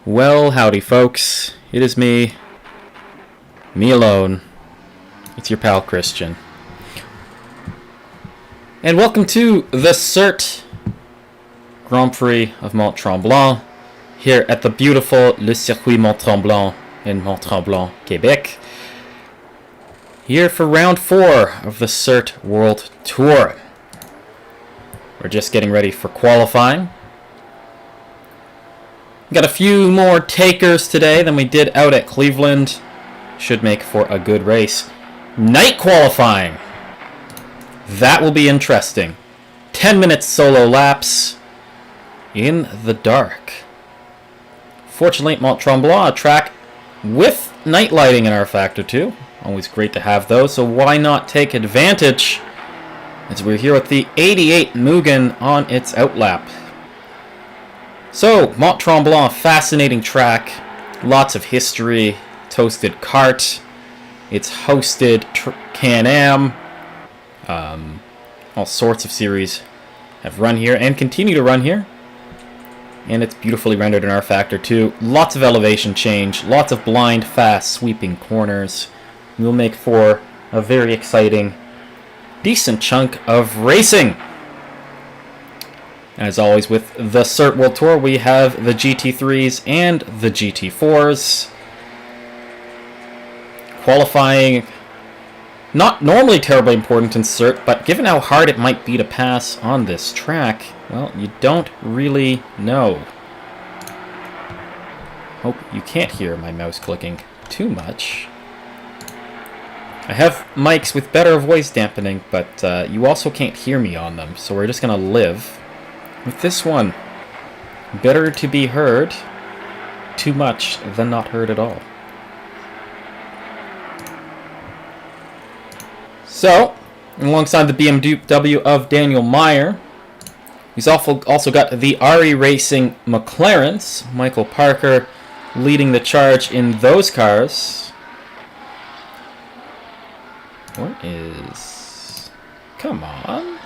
Well, howdy folks. It is me alone. It's your pal Christian. And welcome to the CERT Grand Prix of Mont Tremblant here at the beautiful Le Circuit Mont Tremblant in Mont Tremblant, Quebec. Here for round 4 of the CERT World Tour. We're just getting ready for qualifying. Got a few more takers today than we did out at Cleveland. Should make for a good race. Night qualifying. That will be interesting. 10 minutes solo laps in the dark. Fortunately, Mont Tremblant, a track with night lighting in our Factor 2. Always great to have those, so why not take advantage as we're here with the 88 Mugen on its outlap. So, Mont Tremblant, fascinating track, lots of history, toasted kart, it's hosted Can-Am, all sorts of series have run here and continue to run here, and it's beautifully rendered in our Factor 2. Lots of elevation change, lots of blind, fast, sweeping corners. We'll make for a very exciting, decent chunk of racing. As always with the CERT World Tour, we have the GT3s and the GT4s. Qualifying, not normally terribly important in CERT, but given how hard it might be to pass on this track, well, you don't really know. Hope you can't hear my mouse clicking too much. I have mics with better voice dampening, but you also can't hear me on them, so we're just going to live with this one. Better to be heard too much than not heard at all. So, alongside the BMW of Daniel Meyer, he's also got the RE Racing McLarens. Michael Parker leading the charge in those cars. What is... Come on.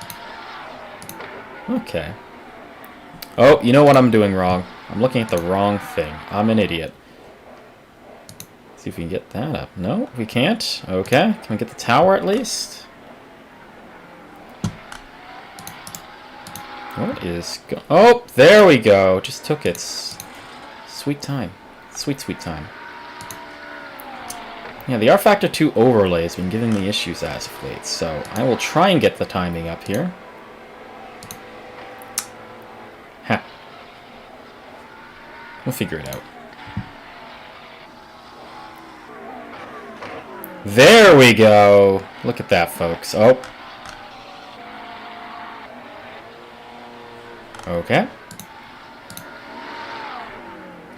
Okay. Oh, you know what I'm doing wrong. I'm looking at the wrong thing. I'm an idiot. Let's see if we can get that up. No, we can't. Okay. Can we get the tower at least? What is... Oh, there we go. Just took its sweet time. Sweet, sweet time. Yeah, the R Factor 2 overlay has been giving me issues as of late, so I will try and get the timing up here. Ha. We'll figure it out. There we go! Look at that, folks. Oh. Okay.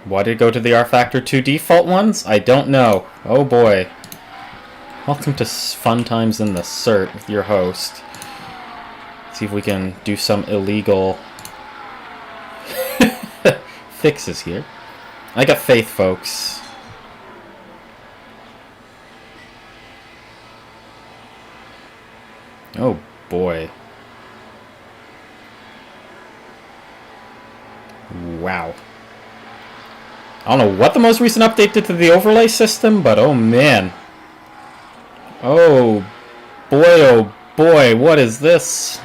Why did it go to the R Factor 2 default ones? I don't know. Oh boy. Welcome to fun times in the CERT with your host. Let's see if we can do some illegal fixes here. I got faith, folks. Oh boy. Wow. I don't know what the most recent update did to the overlay system, but oh man. Oh boy, what is this?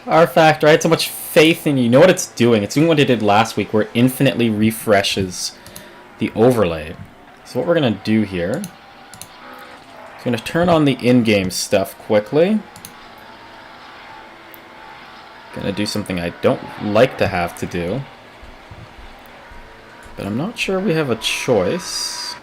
R Factor, I had so much faith in you. You know what it's doing? It's doing what it did last week, where it infinitely refreshes the overlay. So what we're going to do here, I'm going to turn on the in-game stuff quickly. Going to do something I don't like to have to do, but I'm not sure we have a choice.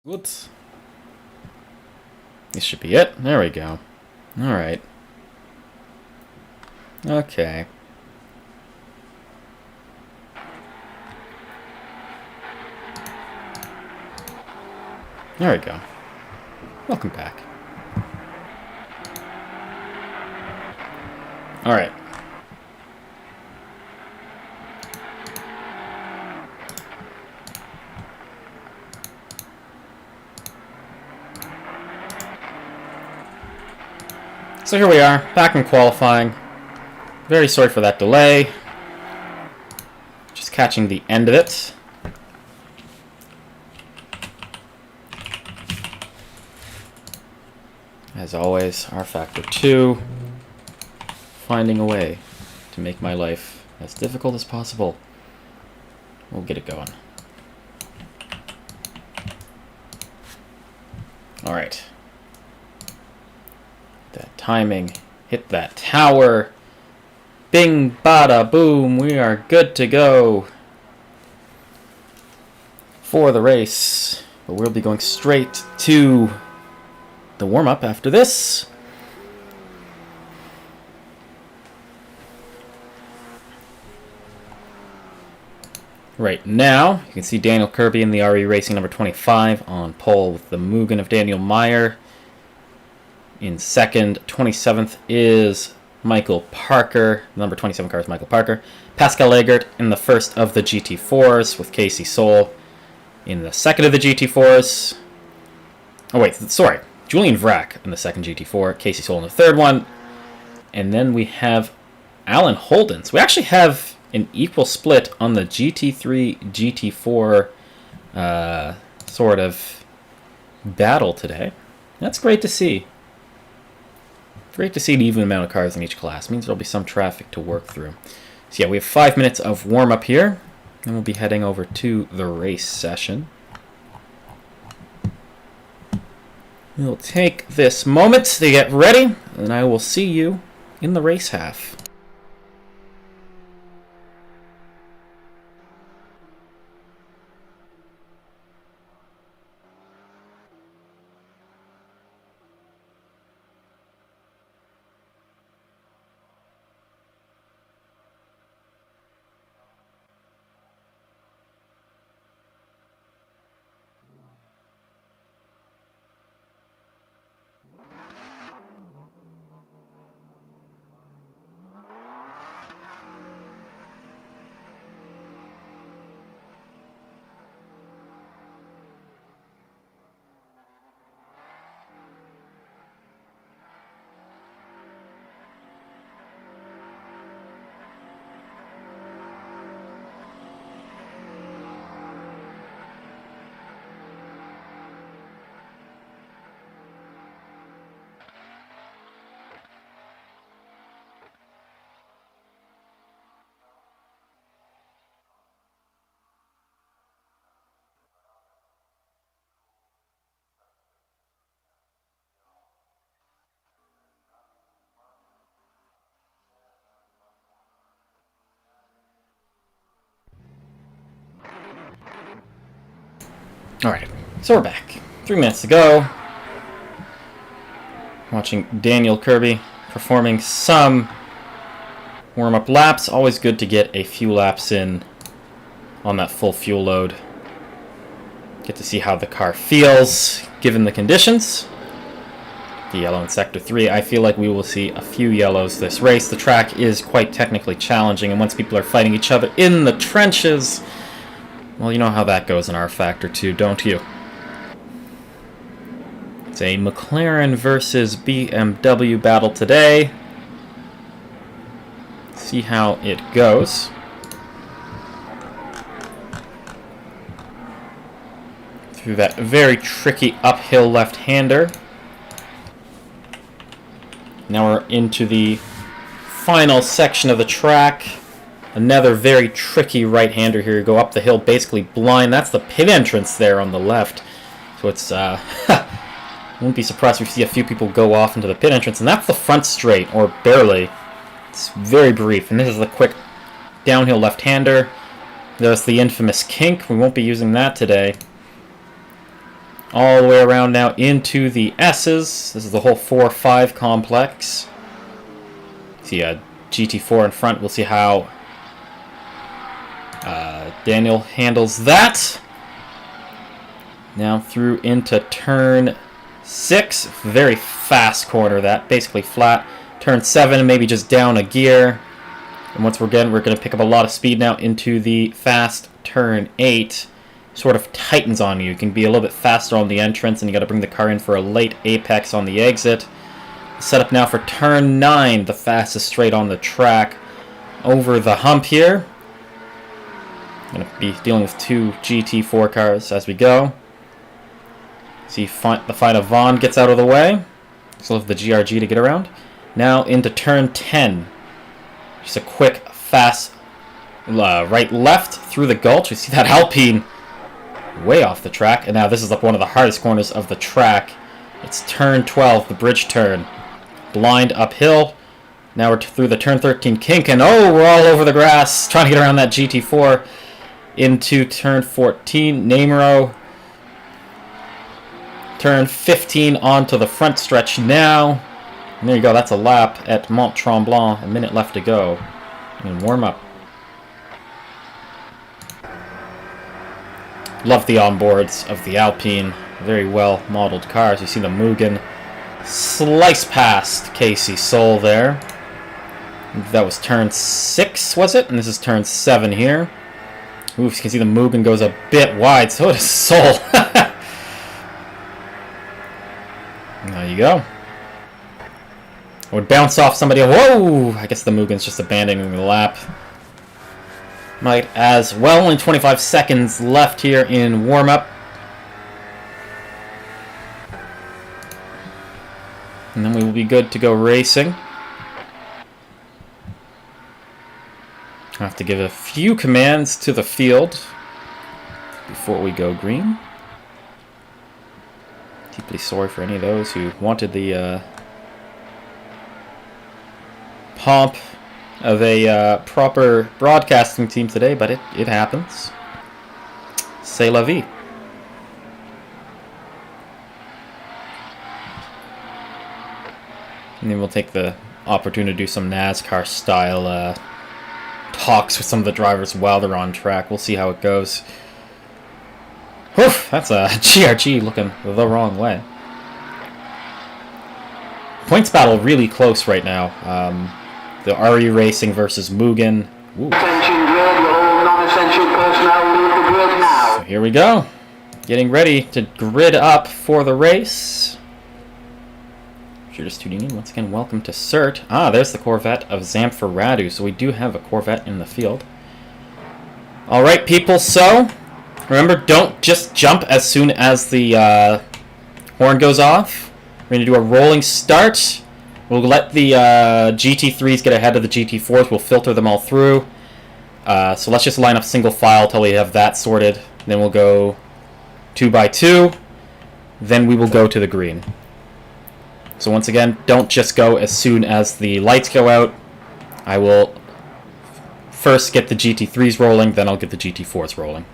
Whoops. This should be it. There we go. Alright. Okay. There we go. Welcome back. Alright. So here we are, back in qualifying. Very sorry for that delay. Just catching the end of it. As always, R factor 2. Finding a way to make my life as difficult as possible. We'll get it going. Alright. That timing. Hit that tower. Bing, bada, boom. We are good to go for the race. But we'll be going straight to the warm-up after this. Right now, you can see Daniel Kirby in the RE Racing number 25 on pole with the Mugen of Daniel Meyer. In second, 27th is Michael Parker. The number 27 car is Michael Parker. Pascal Legert in the first of the GT4s with Casey Soul in the second of the GT4s. Oh wait, sorry. Julian Vrack in the second GT4. Casey Soul in the third one. And then we have Alan Holden. So we actually have an equal split on the GT3, GT4 sort of battle today. That's great to see. Great to see an even amount of cars in each class. It means there'll be some traffic to work through. So yeah, we have 5 minutes of warm-up here. And we'll be heading over to the race session. We'll take this moment to get ready, and I will see you in the race half. Alright, so we're back. 3 minutes to go. Watching Daniel Kirby performing some warm-up laps. Always good to get a few laps in on that full fuel load. Get to see how the car feels given the conditions. The yellow in Sector 3. I feel like we will see a few yellows this race. The track is quite technically challenging, and once people are fighting each other in the trenches, well, you know how that goes in R Factor 2, don't you? It's a McLaren versus BMW battle today. See how it goes. Through that very tricky uphill left-hander. Now we're into the final section of the track. Another very tricky right-hander here. You go up the hill basically blind. That's the pit entrance there on the left. So it's, wouldn't be surprised if you see a few people go off into the pit entrance. And that's the front straight, or barely. It's very brief. And this is the quick downhill left-hander. There's the infamous kink. We won't be using that today. All the way around now into the S's. This is the whole 4-5 complex. See a GT4 in front. We'll see how Daniel handles that. Now through into turn 6. Very fast corner that. Basically flat. Turn 7, maybe just down a gear. And once we're going to pick up a lot of speed now into the fast turn 8. Sort of tightens on you. You can be a little bit faster on the entrance, and you got to bring the car in for a late apex on the exit. Set up now for turn 9, the fastest straight on the track. Over the hump here. Going to be dealing with 2 GT4 cars as we go. See, the fight of Vaughn gets out of the way. Still have the GRG to get around. Now into turn 10. Just a quick, fast right-left through the gulch. We see that Alpine way off the track. And now this is like one of the hardest corners of the track. It's turn 12, the bridge turn. Blind uphill. Now we're through the turn 13 kink. And oh, we're all over the grass trying to get around that GT4 into turn 14. Namero. Turn 15 onto the front stretch now. And there you go, that's a lap at Mont Tremblant. A minute left to go. And warm up. Love the onboards of the Alpine. Very well modeled cars. You see the Mugen slice past Casey Soul there. That was turn 6, was it? And this is turn 7 here. Oof, you can see the Mugen goes a bit wide. So does Soul. There you go. It would bounce off somebody. Whoa! I guess the Mugen's just abandoning the lap. Might as well. Only 25 seconds left here in warm-up. And then we will be good to go racing. I have to give a few commands to the field before we go green. Deeply sorry for any of those who wanted the pomp of a proper broadcasting team today, but it happens. C'est la vie. And then we'll take the opportunity to do some NASCAR style talks with some of the drivers while they're on track. We'll see how it goes. Oof, that's a GRG looking the wrong way. Points battle really close right now. The RE Racing versus Mugen. Ooh. So here we go. Getting ready to grid up for the race. If you're just tuning in, once again, welcome to CERT. Ah, there's the Corvette of Zamfiradu. So we do have a Corvette in the field. Alright, people, so remember, don't just jump as soon as the horn goes off. We're going to do a rolling start. We'll let the GT3s get ahead of the GT4s. We'll filter them all through. So let's just line up single file till we have that sorted. Then we'll go 2 by 2. Then we will go to the green. So once again, don't just go as soon as the lights go out. I will first get the GT3s rolling, then I'll get the GT4s rolling.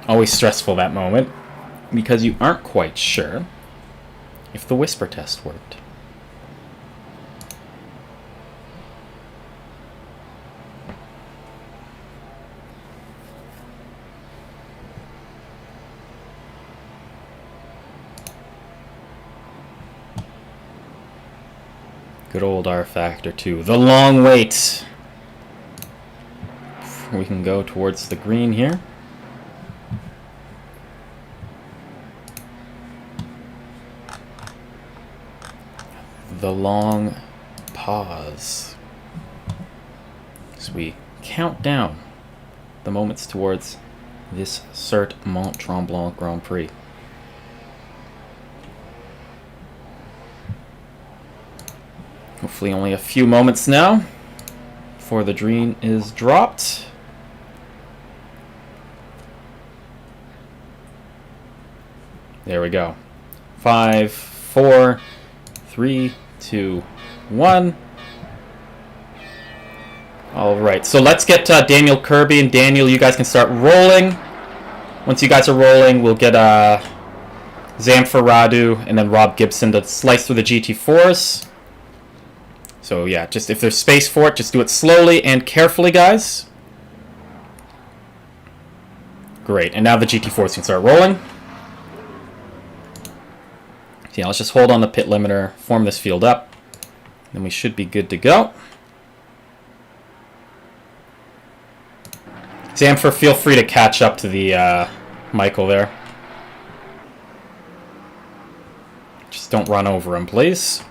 Always stressful, that moment, because you aren't quite sure if the whisper test worked. Good old R Factor 2. The long wait. We can go towards the green here. The long pause as we count down the moments towards this CERT Mont Tremblant Grand Prix. Hopefully only a few moments now before the green is dropped. There we go. 5, 4, 3, 2, 1. Alright, so let's get Daniel Kirby, and Daniel, you guys can start rolling. Once you guys are rolling, we'll get Zamfir Radu and then Rob Gibson to slice through the GT4s. So yeah, just if there's space for it, just do it slowly and carefully, guys. Great, and now the GT4s can start rolling. So yeah, let's just hold on the pit limiter, form this field up, then we should be good to go. Zamfir, feel free to catch up to the Michael there. Just don't run over him, please.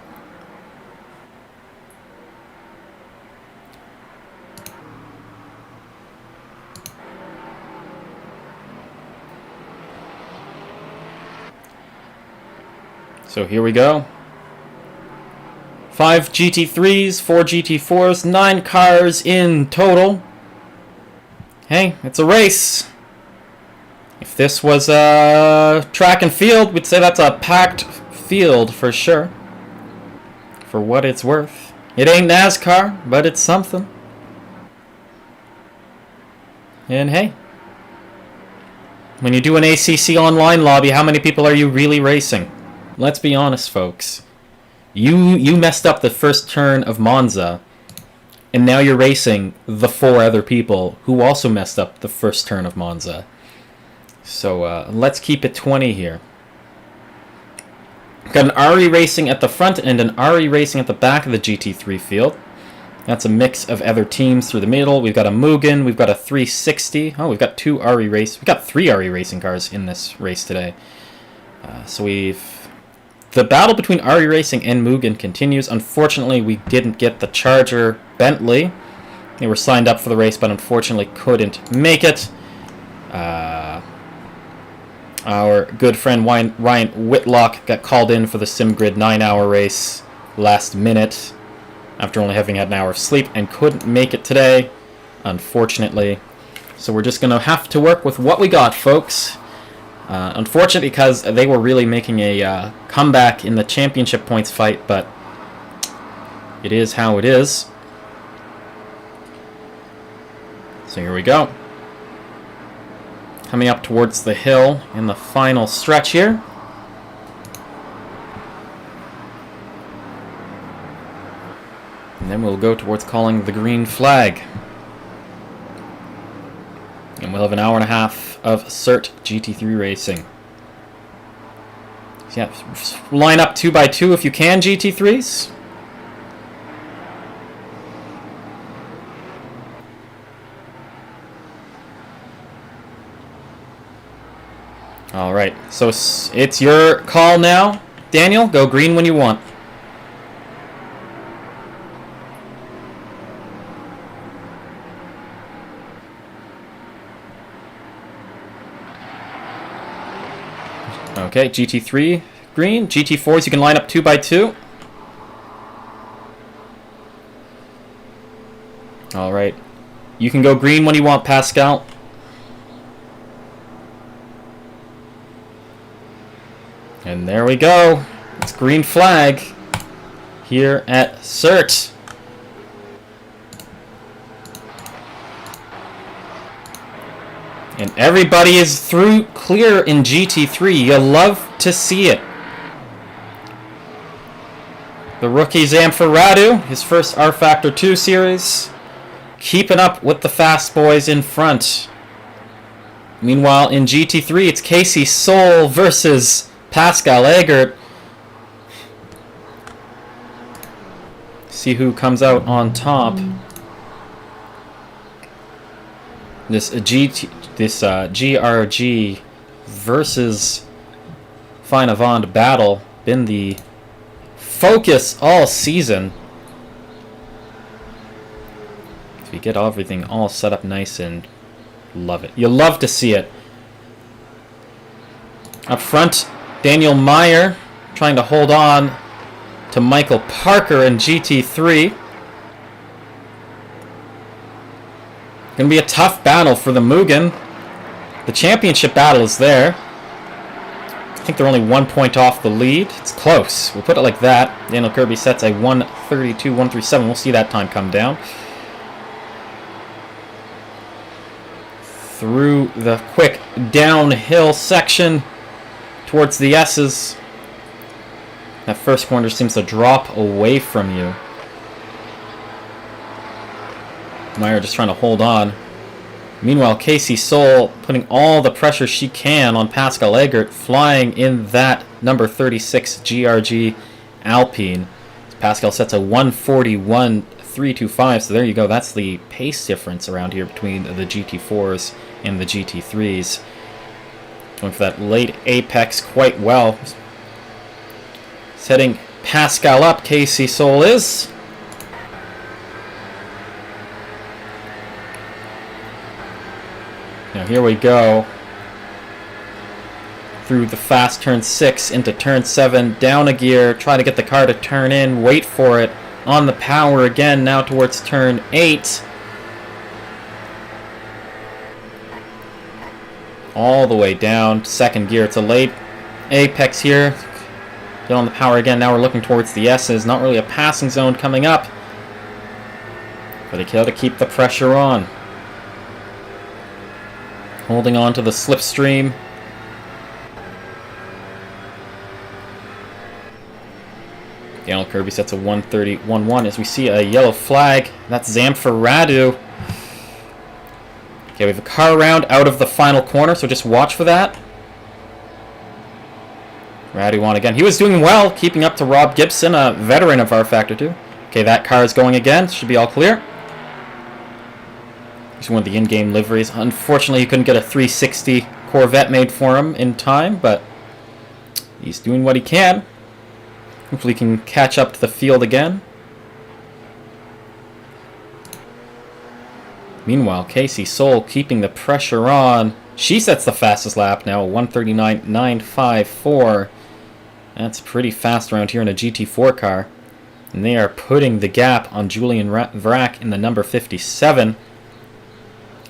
So here we go. 5 GT3s, 4 GT4s, 9 cars in total. Hey, it's a race. If this was a track and field, we'd say that's a packed field for sure. For what it's worth. It ain't NASCAR, but it's something. And hey, when you do an ACC online lobby, how many people are you really racing? Let's be honest, folks. You messed up the first turn of Monza, and now you're racing the 4 other people who also messed up the first turn of Monza. So let's keep it 20 here. We've got an RE racing at the front and an RE racing at the back of the GT3 field. That's a mix of other teams through the middle. We've got a Mugen, we've got a 360. Oh, we've got 2 RE race. We've got 3 RE racing cars in this race today. So the battle between RE Racing and Mugen continues. Unfortunately, we didn't get the Charger Bentley. They were signed up for the race, but unfortunately couldn't make it. Our good friend Ryan Whitlock got called in for the SimGrid 9-hour race last minute after only having had an hour of sleep and couldn't make it today, unfortunately. So we're just going to have to work with what we got, folks. Unfortunate because they were really making a comeback in the championship points fight, but it is how it is. So here we go. Coming up towards the hill in the final stretch here. And then we'll go towards calling the green flag. And we'll have an hour and a half of CERT GT3 racing. So yeah, line up 2x2 if you can, GT3s. Alright, so it's your call now. Daniel, go green when you want. Okay, GT3 green. GT4s, you can line up 2x2. Alright. You can go green when you want, Pascal. And there we go. It's green flag here at CERT. And everybody is through clear in GT3. You love to see it. The rookie Zamfir Radu, his first R Factor 2 series, keeping up with the fast boys in front. Meanwhile, in GT3, it's Casey Soul versus Pascal Eggert. See who comes out on top. This GRG versus Finavond battle been the focus all season. We get everything all set up nice and love it. You love to see it. Up front, Daniel Meyer trying to hold on to Michael Parker in GT3. Going to be a tough battle for the Mugen. The championship battle is there. I think they're only 1 point off the lead. It's close. We'll put it like that. Daniel Kirby sets a 1:32, 1:37. We'll see that time come down. Through the quick downhill section towards the S's. That first corner seems to drop away from you. Meyer just trying to hold on. Meanwhile, Casey Soul putting all the pressure she can on Pascal Eggert, flying in that number 36 GRG Alpine. Pascal sets a 1:41.325, so there you go. That's the pace difference around here between the GT4s and the GT3s. Going for that late apex quite well. Setting Pascal up, Casey Soul is. Now here we go. Through the fast turn 6 into turn 7, down a gear, try to get the car to turn in, wait for it, on the power again, now towards turn 8. All the way down, second gear, it's a late apex here. Get on the power again, now we're looking towards the S's, not really a passing zone coming up. But they got to keep the pressure on. Holding on to the slipstream. Daniel Kirby sets a 1:30.11 as we see a yellow flag. That's Zamfir Radu. Okay, we have a car round out of the final corner, so just watch for that. Radu on again. He was doing well, keeping up to Rob Gibson, a veteran of our Factor 2. Okay, that car is going again. Should be all clear. He's one of the in-game liveries. Unfortunately, he couldn't get a 360 Corvette made for him in time, but he's doing what he can. Hopefully he can catch up to the field again. Meanwhile, Casey Soul keeping the pressure on. She sets the fastest lap now, 1:39.954. That's pretty fast around here in a GT4 car. And they are putting the gap on Julian Vrack in the number 57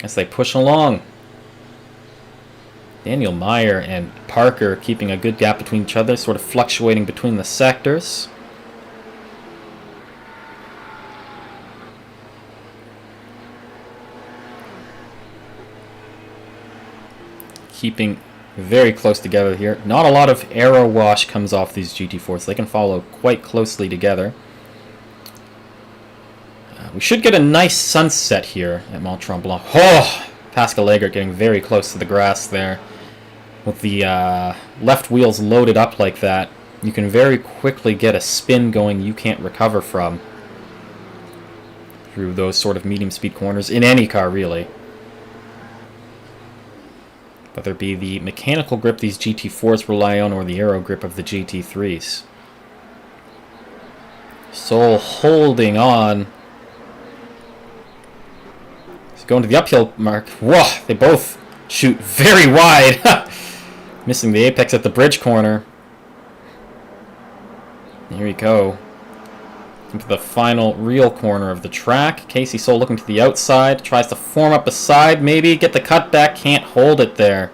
as they push along. Daniel Meyer and Parker keeping a good gap between each other, sort of fluctuating between the sectors. Keeping very close together here. Not a lot of aero wash comes off these GT4s. They can follow quite closely together. We should get a nice sunset here at Mont Tremblant. Oh! Pascal Eggert getting very close to the grass there. With the left wheels loaded up like that, you can very quickly get a spin going you can't recover from. Through those sort of medium speed corners, in any car really. Whether it be the mechanical grip these GT4s rely on or the aero grip of the GT3s. Soul holding on. Going to the uphill mark. Whoa, they both shoot very wide. Missing the apex at the bridge corner. Here we go. Into the final real corner of the track. Casey Soul looking to the outside. Tries to form up a side. Maybe get the cutback. Can't hold it there.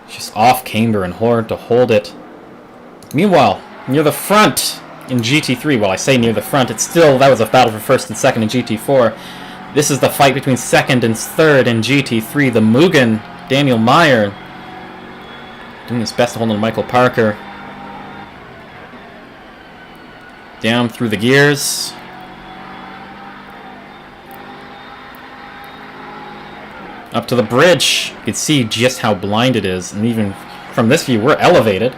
Just off camber and hard to hold it. Meanwhile, near the front in GT3. Well, I say near the front. It's still, that was a battle for first and second in GT4. This is the fight between second and third in GT3. The Mugen, Daniel Meyer, doing his best to hold on to Michael Parker. Down through the gears. Up to the bridge. You can see just how blind it is. And even from this view, we're elevated.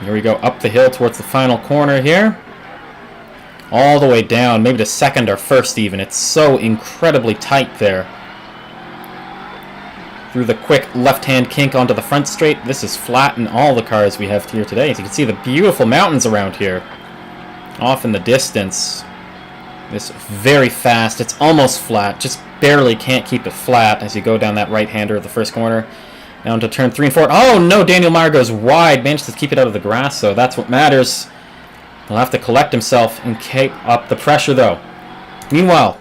Here we go, up the hill towards the final corner here. All the way down, maybe to second or first even. It's so incredibly tight there. Through the quick left-hand kink onto the front straight. This is flat in all the cars we have here today. As you can see, the beautiful mountains around here. Off in the distance. This very fast. It's almost flat. Just barely can't keep it flat as you go down that right-hander of the first corner. Down to turn 3 and 4. Oh no, Daniel Meyer goes wide. Managed to keep it out of the grass, so that's what matters. He'll have to collect himself and keep up the pressure, though. Meanwhile,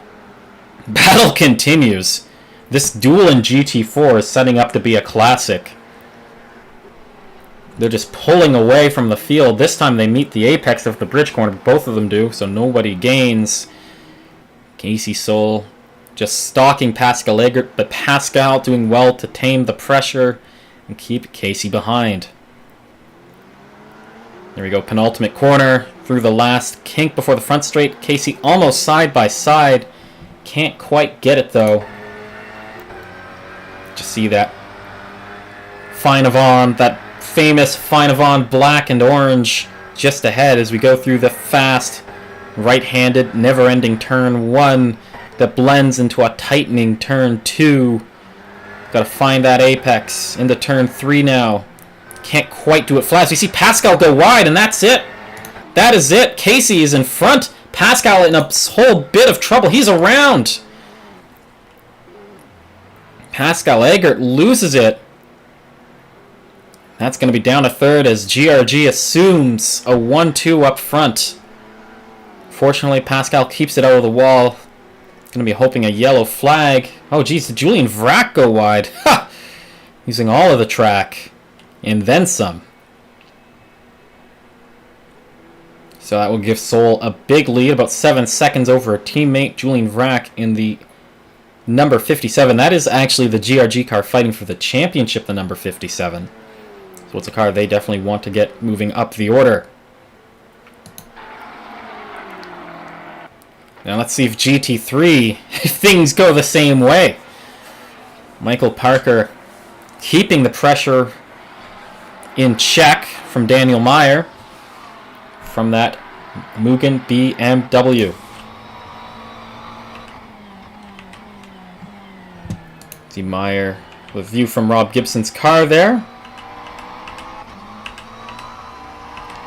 battle continues. This duel in GT4 is setting up to be a classic. They're just pulling away from the field. This time they meet the apex of the bridge corner. Both of them do, so nobody gains. Casey Soul just stalking Pascal Eggert, but Pascal doing well to tame the pressure and keep Casey behind. There we go, penultimate corner through the last kink before the front straight. Casey almost side by side. Can't quite get it though. Just see that Fine Avon, that famous Fine Avon black and orange just ahead as we go through the fast right-handed never-ending turn 1 that blends into a tightening turn 2. Gotta find that apex into turn 3 now. Can't quite do it flat. So you see Pascal go wide, and that's it. That is it. Casey is in front. Pascal in a whole bit of trouble. He's around. Pascal Eggert loses it. That's going to be down to third as GRG assumes a 1-2 up front. Fortunately, Pascal keeps it out of the wall. Going to be hoping a yellow flag. Oh, geez, did Julian Vrac go wide? Ha! Using all of the track. And then some. So that will give Soul a big lead, about 7 seconds over a teammate, Julian Vrac, in the number 57. That is actually the GRG car fighting for the championship, the number 57. So it's a car they definitely want to get moving up the order. Now let's see if GT3, if things go the same way. Michael Parker keeping the pressure in check from Daniel Meyer from that Mugen BMW. See Meyer with view from Rob Gibson's car there.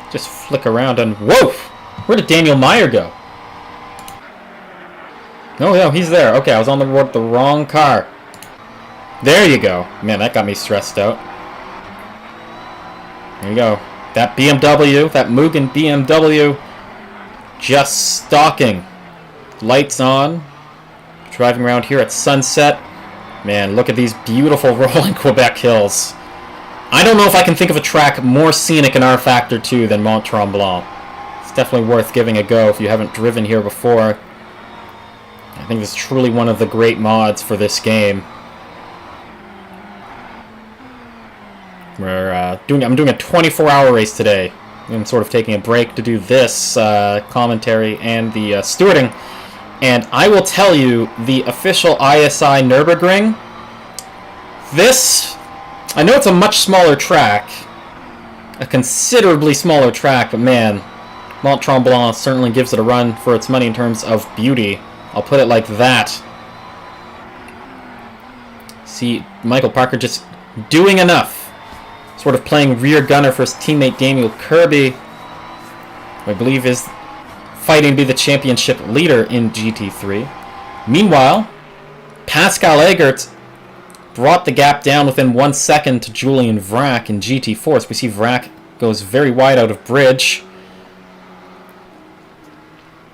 Just flick around and whoa! Where did Daniel Meyer go? No, he's there. Okay, I was on the road with the wrong car. There you go. Man, that got me stressed out. There you go. That BMW, that Mugen BMW, just stalking. Lights on. Driving around here at sunset. Man, look at these beautiful rolling Quebec hills. I don't know if I can think of a track more scenic in R Factor 2 than Mont Tremblant. It's definitely worth giving a go if you haven't driven here before. I think this is truly one of the great mods for this game. I'm doing a 24-hour race today. I'm sort of taking a break to do this commentary and the stewarding. And I will tell you, the official ISI Nürburgring, this, I know it's a much smaller track, a considerably smaller track, but man, Mont Tremblant certainly gives it a run for its money in terms of beauty. I'll put it like that. See, Michael Parker just doing enough. Sort of playing rear gunner for his teammate Daniel Kirby, who I believe is fighting to be the championship leader in GT3. Meanwhile, Pascal Eggert brought the gap down within 1 second to Julian Vrac in GT4. So we see Vrac goes very wide out of bridge.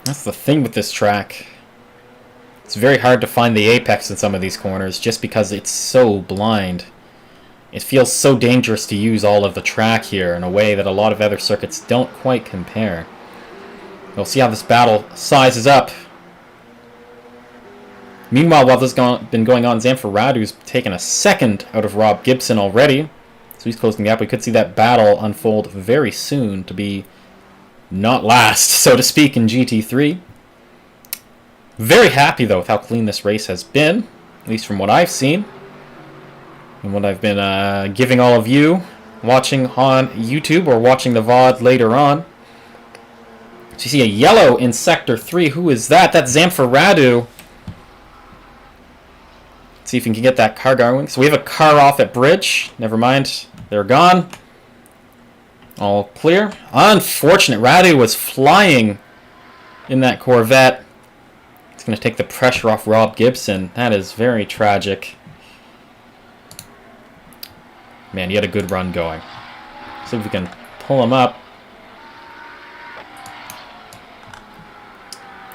That's the thing with this track. It's very hard to find the apex in some of these corners just because it's so blind. It feels so dangerous to use all of the track here in a way that a lot of other circuits don't quite compare. We'll see how this battle sizes up. Meanwhile, while this has been going on, Zamfir Radu's taken a second out of Rob Gibson already. So he's closing the gap. We could see that battle unfold very soon to be not last, so to speak, in GT3. Very happy, though, with how clean this race has been, at least from what I've seen. And what I've been giving all of you watching on YouTube or watching the VOD later on. So you see a yellow in Sector 3. Who is that? That's Zamfir Radu. Let's see if we can get that car going. So we have a car off at bridge. Never mind. They're gone. All clear. Unfortunate. Radu was flying in that Corvette. It's going to take the pressure off Rob Gibson. That is very tragic. Man, he had a good run going. See if we can pull him up.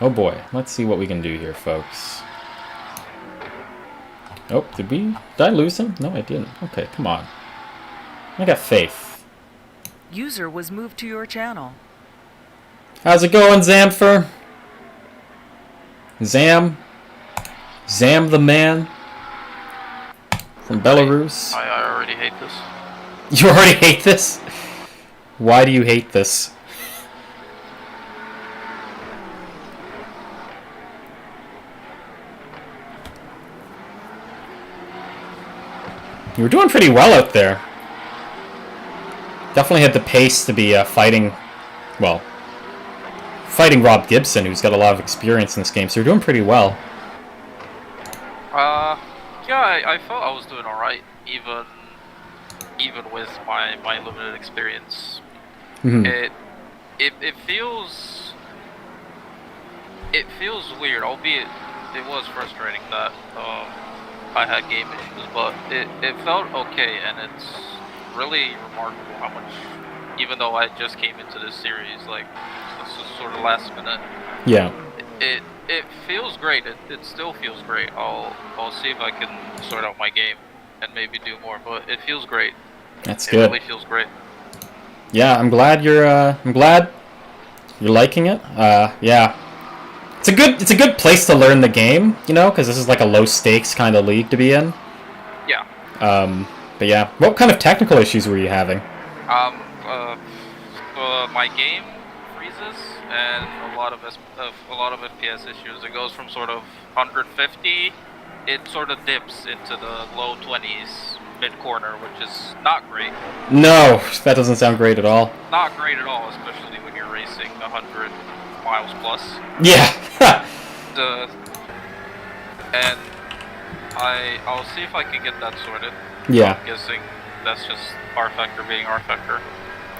Oh boy, let's see what we can do here, folks. Oh, did I lose him? No, I didn't. Okay, come on. I got faith. User was moved to your channel. How's it going, Zamfer? Zam the man from Belarus. I already hate this. You already hate this? Why do you hate this? You were doing pretty well out there. Definitely had the pace to be fighting Rob Gibson, who's got a lot of experience in this game, so you're doing pretty well. Yeah, I felt I was doing alright, even with my limited experience. Mm-hmm. It feels weird, albeit it was frustrating that I had game issues, but it felt okay, and it's really remarkable how much, even though I just came into this series, like, this is sort of last minute. Yeah. It feels great. It still feels great. I'll see if I can sort out my game and maybe do more, but it feels great. That's good. It really feels great. Yeah, I'm glad you're liking it. Yeah. It's a good place to learn the game, you know, because this is like a low stakes kind of league to be in. Yeah. But yeah, what kind of technical issues were you having? My game freezes and a lot of FPS issues. It goes from sort of 150, it sort of dips into the low 20s mid corner, which is not great. No, that doesn't sound great at all. Not great at all, especially when you're racing 100 miles plus. Yeah. And I'll see if I can get that sorted. Yeah. I'm guessing that's just R factor being R factor.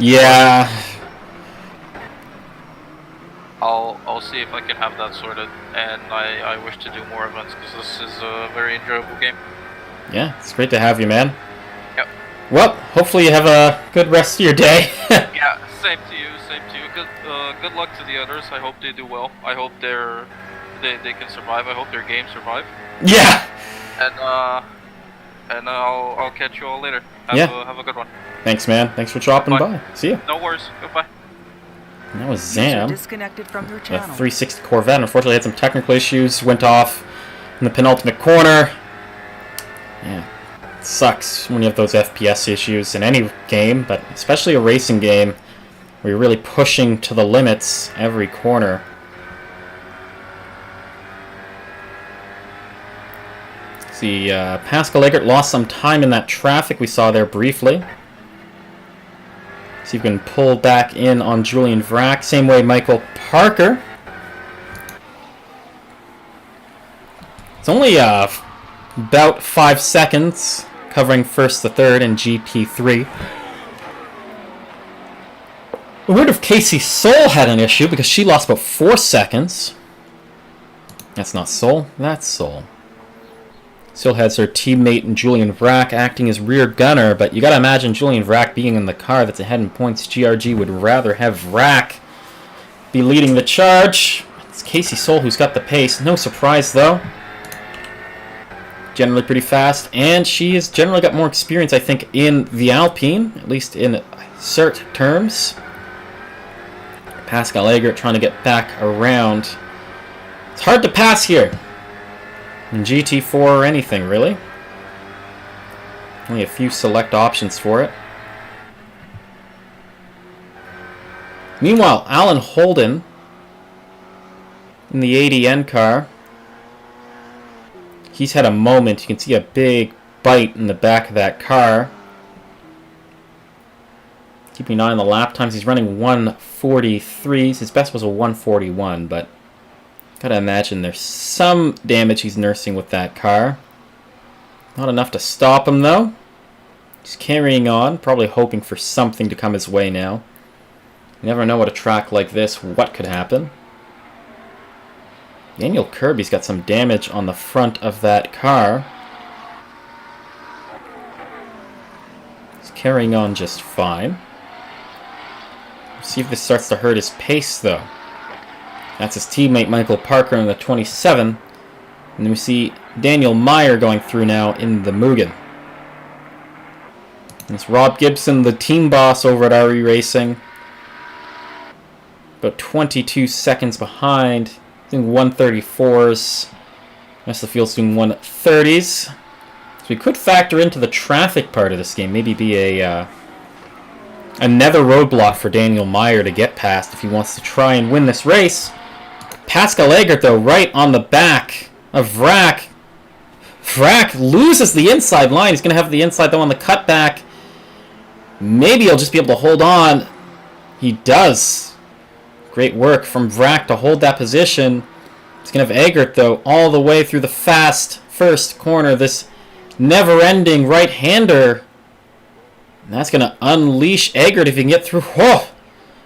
Yeah. I'll see if I can have that sorted, and I wish to do more events because this is a very enjoyable game. Yeah, it's great to have you, man. Yep. Well, hopefully you have a good rest of your day. Yeah, same to you, same to you. Good luck to the others. I hope they do well. I hope they can survive. I hope their game survive. Yeah. And I'll catch you all later. Have a good one. Thanks, man. Thanks for dropping by. See ya. No worries. Goodbye. And that was Zam. Disconnected from your The channel. 360 Corvette. Unfortunately, had some technical issues. Went off in the penultimate corner. Yeah. It sucks when you have those FPS issues in any game, but especially a racing game where you're really pushing to the limits every corner. See, Pascal Eggert lost some time in that traffic we saw there briefly. See if we can pull back in on Julian Vrack. Same way Michael Parker. It's only about 5 seconds covering first to third in GP3. I wonder if Casey Soul had an issue because she lost about 4 seconds. That's not Soul, that's Soul. Still has her teammate in Julian Vrack acting as rear gunner, but you gotta imagine Julian Vrack being in the car that's ahead in points. GRG would rather have Vrack be leading the charge. It's Casey Soul who's got the pace. No surprise though. Generally pretty fast, and she has generally got more experience, I think, in the Alpine, at least in CERT terms. Pascal Eggert trying to get back around. It's hard to pass here. In GT4 or anything, really. Only a few select options for it. Meanwhile, Alan Holden in the ADN car. He's had a moment. You can see a big bite in the back of that car. Keeping an eye on the lap times. He's running 1:43s. His best was a 1:41, but gotta imagine there's some damage he's nursing with that car. Not enough to stop him, though. He's carrying on, probably hoping for something to come his way now. You never know at a track like this what could happen. Daniel Kirby's got some damage on the front of that car. He's carrying on just fine. See if this starts to hurt his pace, though. That's his teammate Michael Parker in the 27. And then we see Daniel Meyer going through now in the Mugen. And it's Rob Gibson, the team boss over at RE Racing. About 22 seconds behind. Doing 134s. The rest of the field's doing 130s. So we could factor into the traffic part of this game. Maybe be another roadblock for Daniel Meyer to get past if he wants to try and win this race. Pascal Eggert, though, right on the back of Vrac. Vrac loses the inside line. He's going to have the inside, though, on the cutback. Maybe he'll just be able to hold on. He does. Great work from Vrac to hold that position. He's going to have Eggert, though, all the way through the fast first corner. This never-ending right-hander. And that's going to unleash Eggert if he can get through. Oh,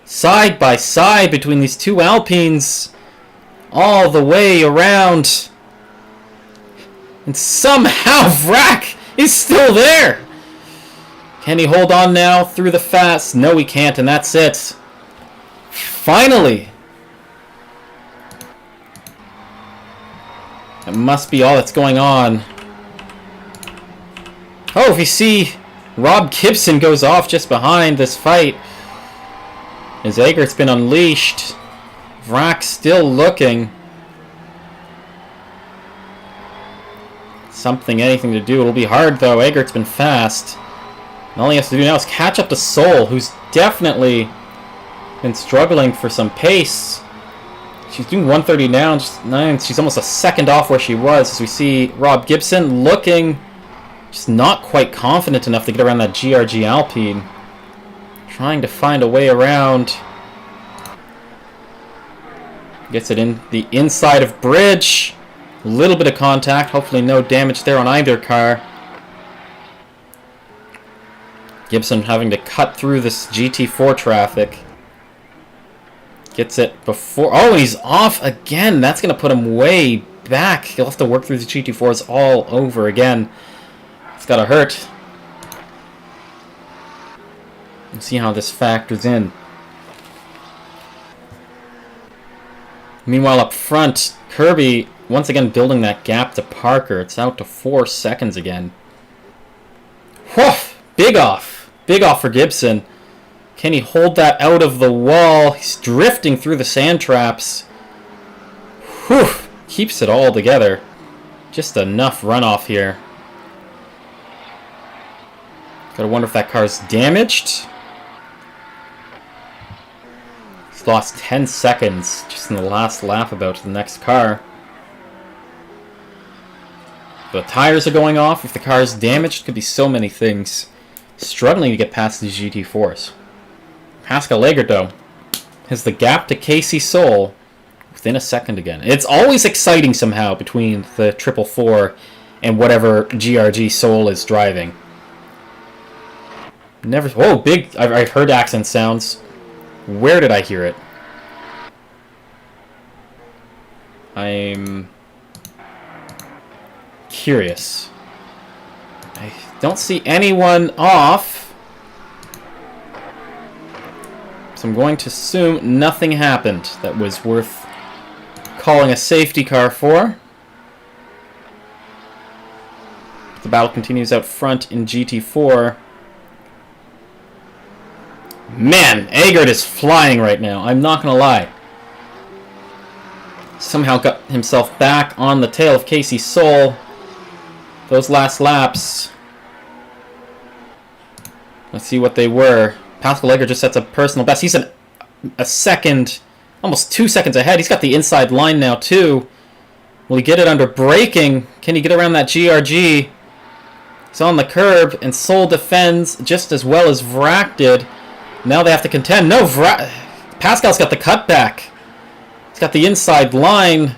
side by side between these two Alpines. All the way around. And somehow Vrac is still there. Can he hold on now through the fast? No, he can't, and that's it. Finally. That must be all that's going on. Oh, if you see, Rob Gibson goes off just behind this fight. As Eggert's been unleashed. Vrac still looking. Anything to do. It'll be hard, though. Eggert's been fast. All he has to do now is catch up to Sol, who's definitely been struggling for some pace. She's doing 130 now. She's almost a second off where she was. As we see Rob Gibson looking just not quite confident enough to get around that GRG Alpine. Trying to find a way around. Gets it in the inside of bridge. A little bit of contact. Hopefully no damage there on either car. Gibson having to cut through this GT4 traffic. Gets it before... Oh, he's off again. That's going to put him way back. He'll have to work through the GT4s all over again. It's got to hurt. Let's see how this factors in. Meanwhile, up front, Kirby once again building that gap to Parker. It's out to 4 seconds again. Whew! Big off. Big off for Gibson. Can he hold that out of the wall? He's drifting through the sand traps. Whew! Keeps it all together. Just enough runoff here. Gotta wonder if that car's damaged. He's lost 10 seconds just in the last lap about to the next car. The tires are going off. If the car is damaged, it could be so many things. Struggling to get past these GT4s. Pascal Eggert, though, has the gap to Casey Sol within a second again. It's always exciting somehow between the 444 and whatever GRG Sol is driving. Never. Whoa, big. I've heard accent sounds. Where did I hear it? I'm curious. I don't see anyone off. So I'm going to assume nothing happened that was worth calling a safety car for. The battle continues out front in GT4. Man, Eggert is flying right now. I'm not going to lie. Somehow got himself back on the tail of Casey Sol. Those last laps. Let's see what they were. Pascal Eggert just sets a personal best. He's a second, almost 2 seconds ahead. He's got the inside line now, too. Will he get it under braking? Can he get around that GRG? He's on the curb, and Sol defends just as well as Vrac did. Now they have to contend. No, Pascal's got the cutback. He's got the inside line.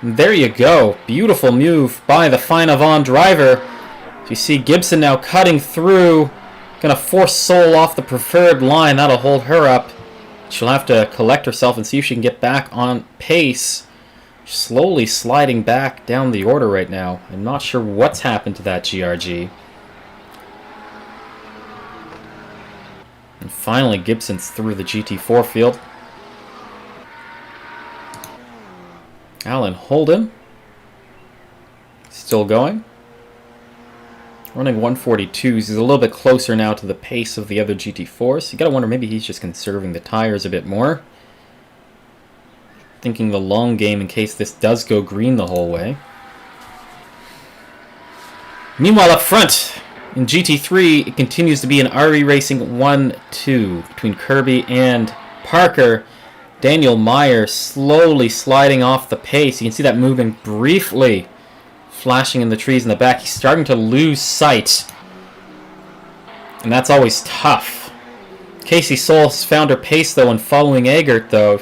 And there you go. Beautiful move by the Fine Avant driver. So you see Gibson now cutting through. Going to force Sol off the preferred line. That'll hold her up. She'll have to collect herself and see if she can get back on pace. Slowly sliding back down the order right now. I'm not sure what's happened to that GRG. And finally, Gibson's through the GT4 field. Alan Holden still going. Running 142s. He's a little bit closer now to the pace of the other GT4s. So you gotta wonder, maybe he's just conserving the tires a bit more. Thinking the long game in case this does go green the whole way. Meanwhile, up front, in GT3, it continues to be an RE Racing 1-2 between Kirby and Parker. Daniel Meyer slowly sliding off the pace. You can see that moving briefly, flashing in the trees in the back. He's starting to lose sight, and that's always tough. Casey Soul's found her pace, though, in following Eggert, though.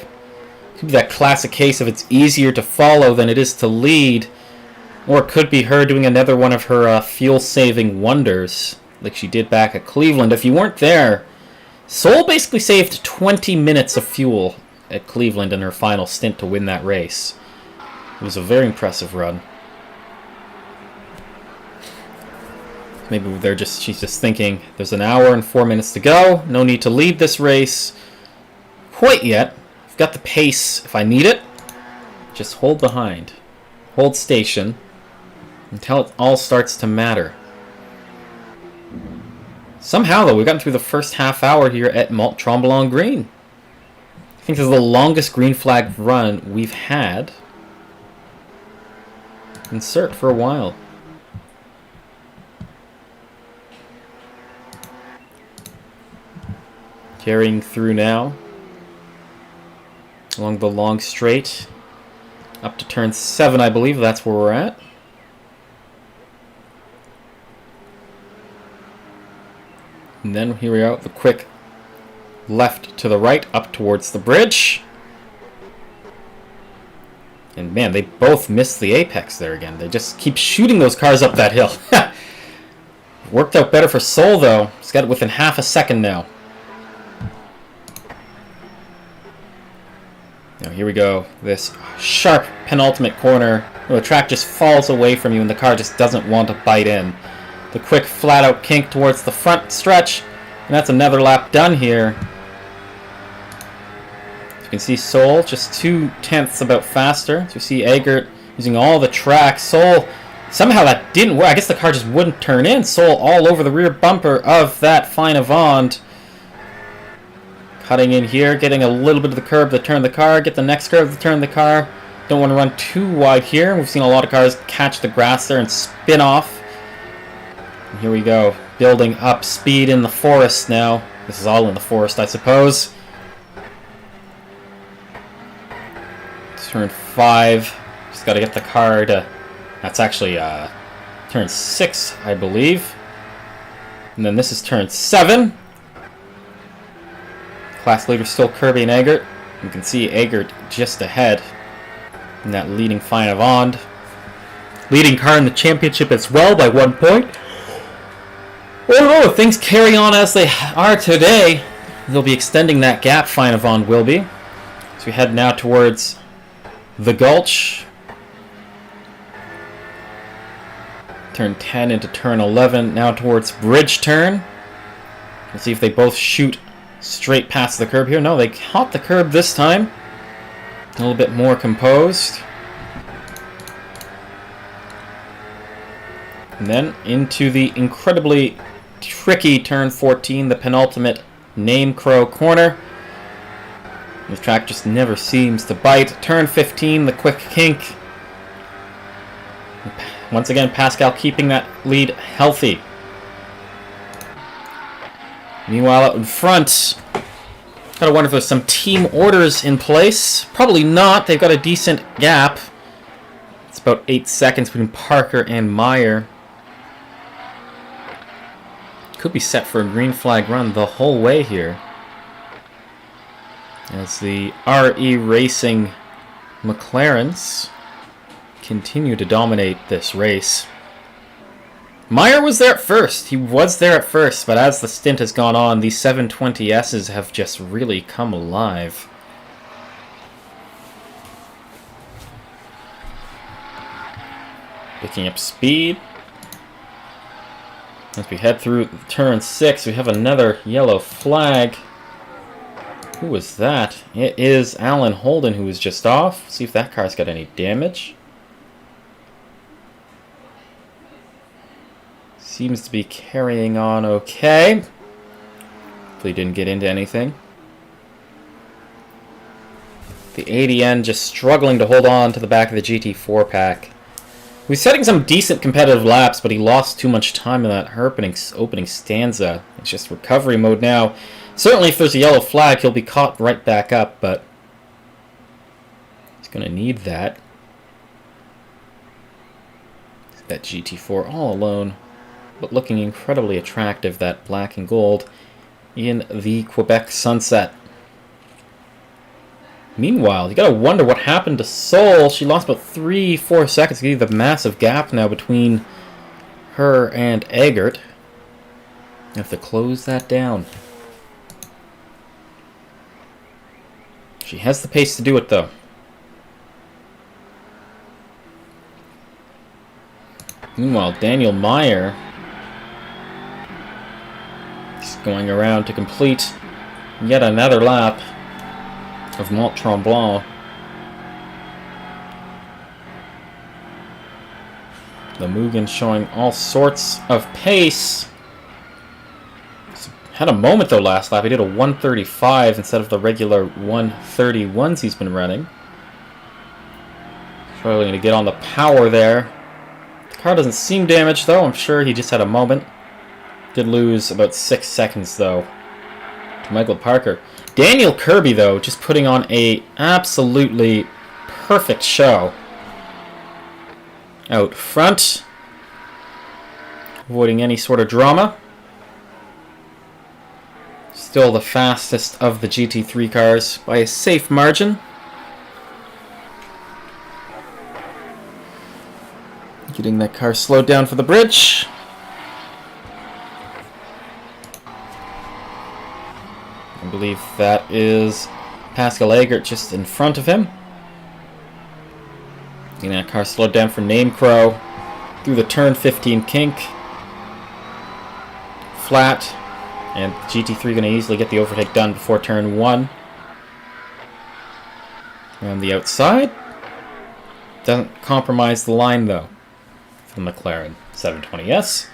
Could be that classic case of it's easier to follow than it is to lead. Or it could be her doing another one of her fuel-saving wonders, like she did back at Cleveland. If you weren't there, Soul basically saved 20 minutes of fuel at Cleveland in her final stint to win that race. It was a very impressive run. Maybe she's just thinking, there's an hour and 4 minutes to go. No need to lead this race quite yet. I've got the pace if I need it. Just hold behind. Hold station until it all starts to matter. Somehow, though, we've gotten through the first half hour here at Mont Tremblant Green. I think this is the longest green flag run we've had in CERT for a while. Carrying through now along the long straight up to turn 7, I believe that's where we're at. And then here we are, the quick left to the right up towards the bridge. And man, they both missed the apex there again. They just keep shooting those cars up that hill. Worked out better for Soul, though. He's got it within half a second now. Now here we go. This sharp penultimate corner. The track just falls away from you and the car just doesn't want to bite in. The quick flat-out kink towards the front stretch, and that's another lap done here. As you can see, Soul just 0.2 about faster. As you see Eggert using all the track. Soul, somehow that didn't work. I guess the car just wouldn't turn in. Soul all over the rear bumper of that Fine Avant. Cutting in here, getting a little bit of the curb to turn the car, get the next curb to turn the car. Don't want to run too wide here. We've seen a lot of cars catch the grass there and spin off. And here we go, building up speed in the forest now. This is all in the forest, I suppose. Turn 5. Just got to get the car to... That's actually turn 6, I believe. And then this is turn 7. Class leader still Kirby and Eggert. You can see Eggert just ahead in that leading Fine Avant. Leading car in the championship as well by 1 point. Oh, if things carry on as they are today, they'll be extending that gap, Fine Avant will be. So we head now towards the Gulch. Turn 10 into turn 11, now towards Bridge Turn. Let's see if they both shoot straight past the curb here. No, they caught the curb this time. A little bit more composed. And then into the incredibly tricky turn 14, the penultimate Name Crow corner. The track just never seems to bite. Turn 15, the quick kink. Once again, Pascal keeping that lead healthy. Meanwhile, out in front, gotta wonder if there's some team orders in place. Probably not. They've got a decent gap. It's about 8 seconds between Parker and Meyer. Could be set for a green flag run the whole way here, as the RE Racing McLarens continue to dominate this race. Meyer was there at first. He was there at first, but as the stint has gone on, these 720Ss have just really come alive. Picking up speed. As we head through turn 6, we have another yellow flag. Who was that? It is Alan Holden, who was just off. See if that car's got any damage. Seems to be carrying on okay. Hopefully didn't get into anything. The ADN just struggling to hold on to the back of the GT4 pack. He was setting some decent competitive laps, but he lost too much time in that opening stanza. It's just recovery mode now. Certainly if there's a yellow flag, he'll be caught right back up, but he's going to need that. That GT4 all alone, but looking incredibly attractive, that black and gold in the Quebec sunset. Meanwhile, you gotta wonder what happened to Sol. She lost about 3-4 seconds. You see the massive gap now between her and Eggert. You have to close that down. She has the pace to do it, though. Meanwhile, Daniel Meyer is going around to complete yet another lap of Mont Tremblant. The Mugen showing all sorts of pace. Had a moment though last lap. He did a 1:35 instead of the regular 1:31s he's been running. Struggling to get on the power there. The car doesn't seem damaged though. I'm sure he just had a moment. Did lose about 6 seconds though to Michael Parker. Daniel Kirby, though, just putting on a absolutely perfect show. Out front. Avoiding any sort of drama. Still the fastest of the GT3 cars by a safe margin. Getting that car slowed down for the bridge. I believe that is Pascal Eggert just in front of him. Getting that car slowed down for Name Crow. Through the turn 15 kink. Flat. And GT3 going to easily get the overtake done before turn 1. Around the outside. Doesn't compromise the line though. From McLaren 720S.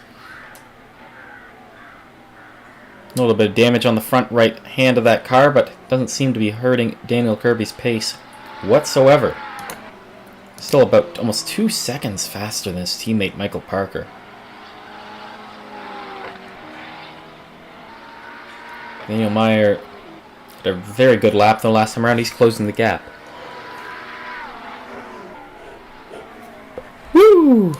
A little bit of damage on the front right hand of that car, but doesn't seem to be hurting Daniel Kirby's pace whatsoever. Still about almost 2 seconds faster than his teammate Michael Parker. Daniel Meyer had a very good lap the last time around. He's closing the gap. Woo!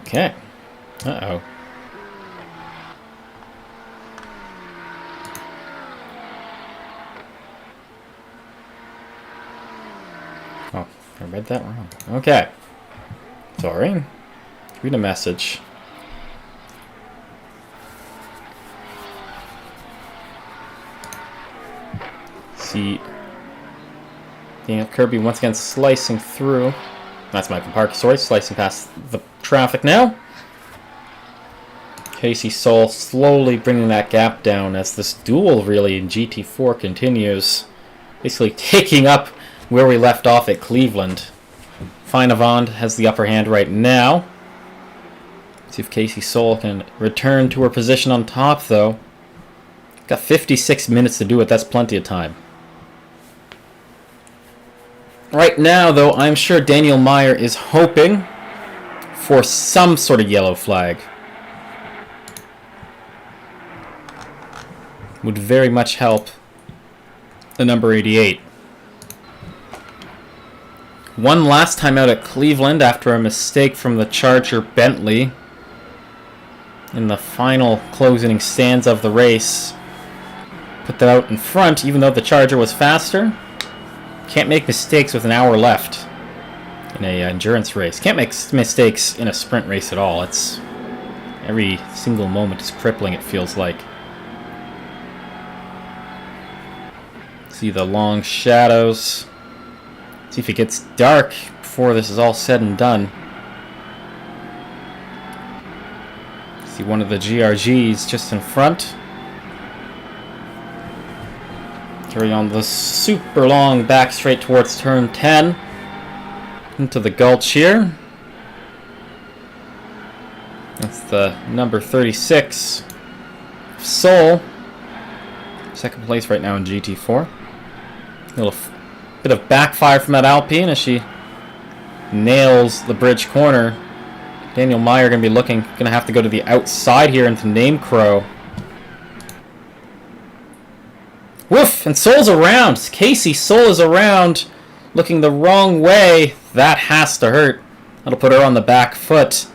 Okay. Uh-oh. Oh, I read that wrong. Okay. Sorry. Read a message. See Daniel Kirby once again slicing through. That's Michael Parker, sorry, slicing past the traffic now. Casey Sol slowly bringing that gap down as this duel really in GT4 continues. Basically taking up where we left off at Cleveland. Finavond has the upper hand right now. See if Casey Sol can return to her position on top though. Got 56 minutes to do it, that's plenty of time. Right now, though, I'm sure Daniel Meyer is hoping for some sort of yellow flag. Would very much help the number 88. One last time out at Cleveland after a mistake from the Charger Bentley in the final closing stanza of the race. Put that out in front, even though the Charger was faster. Can't make mistakes with an hour left in a endurance race. Can't make mistakes in a sprint race at all. It's every single moment is crippling, it feels like. See the long shadows. See if it gets dark before this is all said and done. See one of the GRGs just in front. Carry on the super long back straight towards turn 10. Into the gulch here. That's the number 36. Seoul. Second place right now in GT4. A little bit of backfire from that Alpine as she nails the bridge corner. Daniel Meyer going to have to go to the outside here into Name Crow. Woof! And Seoul's around. Casey Seoul is around, looking the wrong way. That has to hurt. That'll put her on the back foot.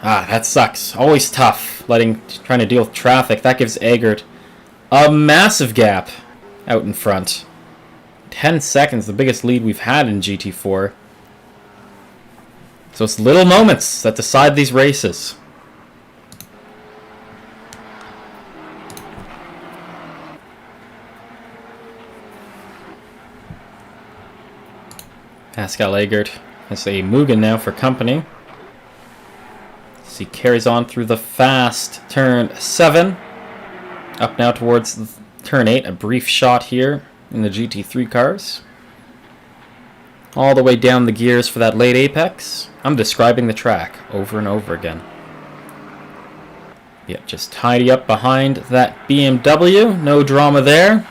Ah, that sucks. Always tough, trying to deal with traffic. That gives Eggert a massive gap out in front. 10 seconds, the biggest lead we've had in GT4. So it's little moments that decide these races. Pascal Eggert has a Mugen now for company. As he carries on through the fast turn 7. Up now towards turn 8. A brief shot here in the GT3 cars. All the way down the gears for that late apex. I'm describing the track over and over again. Yeah, just tidy up behind that BMW. No drama there.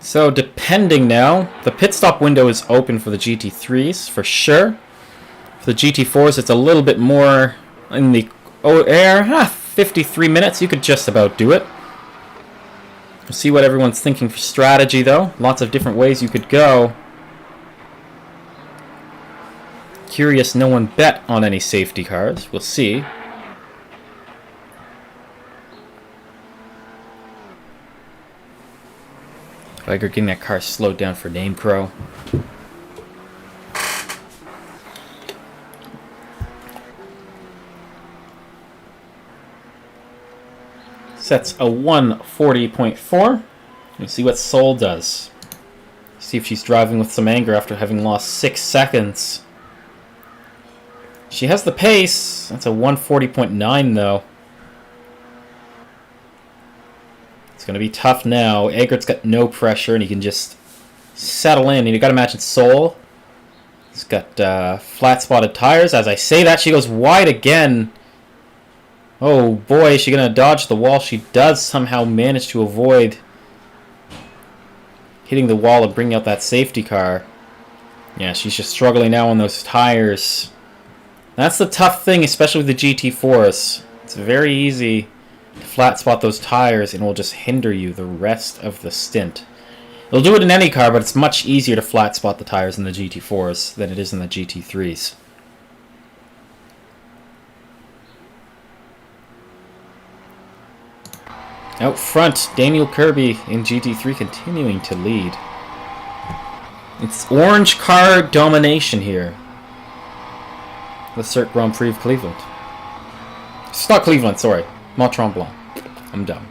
So depending now, the pit stop window is open for the GT3s for sure. For the GT4s, it's a little bit more in the air. 53 minutes, you could just about do it. We'll see what everyone's thinking for strategy though. Lots of different ways you could go. Curious, no one bet on any safety cars. We'll see. Viger getting that car slowed down for Name Crow. Sets a 140.4. Let's see what Seoul does. See if she's driving with some anger after having lost 6 seconds. She has the pace. That's a 140.9 though. It's going to be tough now. Eggert's got no pressure and he can just settle in. And you got to imagine Seoul. He's got flat spotted tires. As I say that, she goes wide again. Oh boy, is she going to dodge the wall? She does somehow manage to avoid hitting the wall and bringing out that safety car. Yeah, she's just struggling now on those tires. That's the tough thing, especially with the GT4s. It's very easy to flat spot those tires and it will just hinder you the rest of the stint. It'll do it in any car, but it's much easier to flat spot the tires in the GT4s than it is in the GT3s. Out front, Daniel Kirby in GT3 continuing to lead. It's orange car domination here. The CERT Grand Prix of Cleveland. It's not Cleveland, sorry. Mont Tremblant. I'm dumb.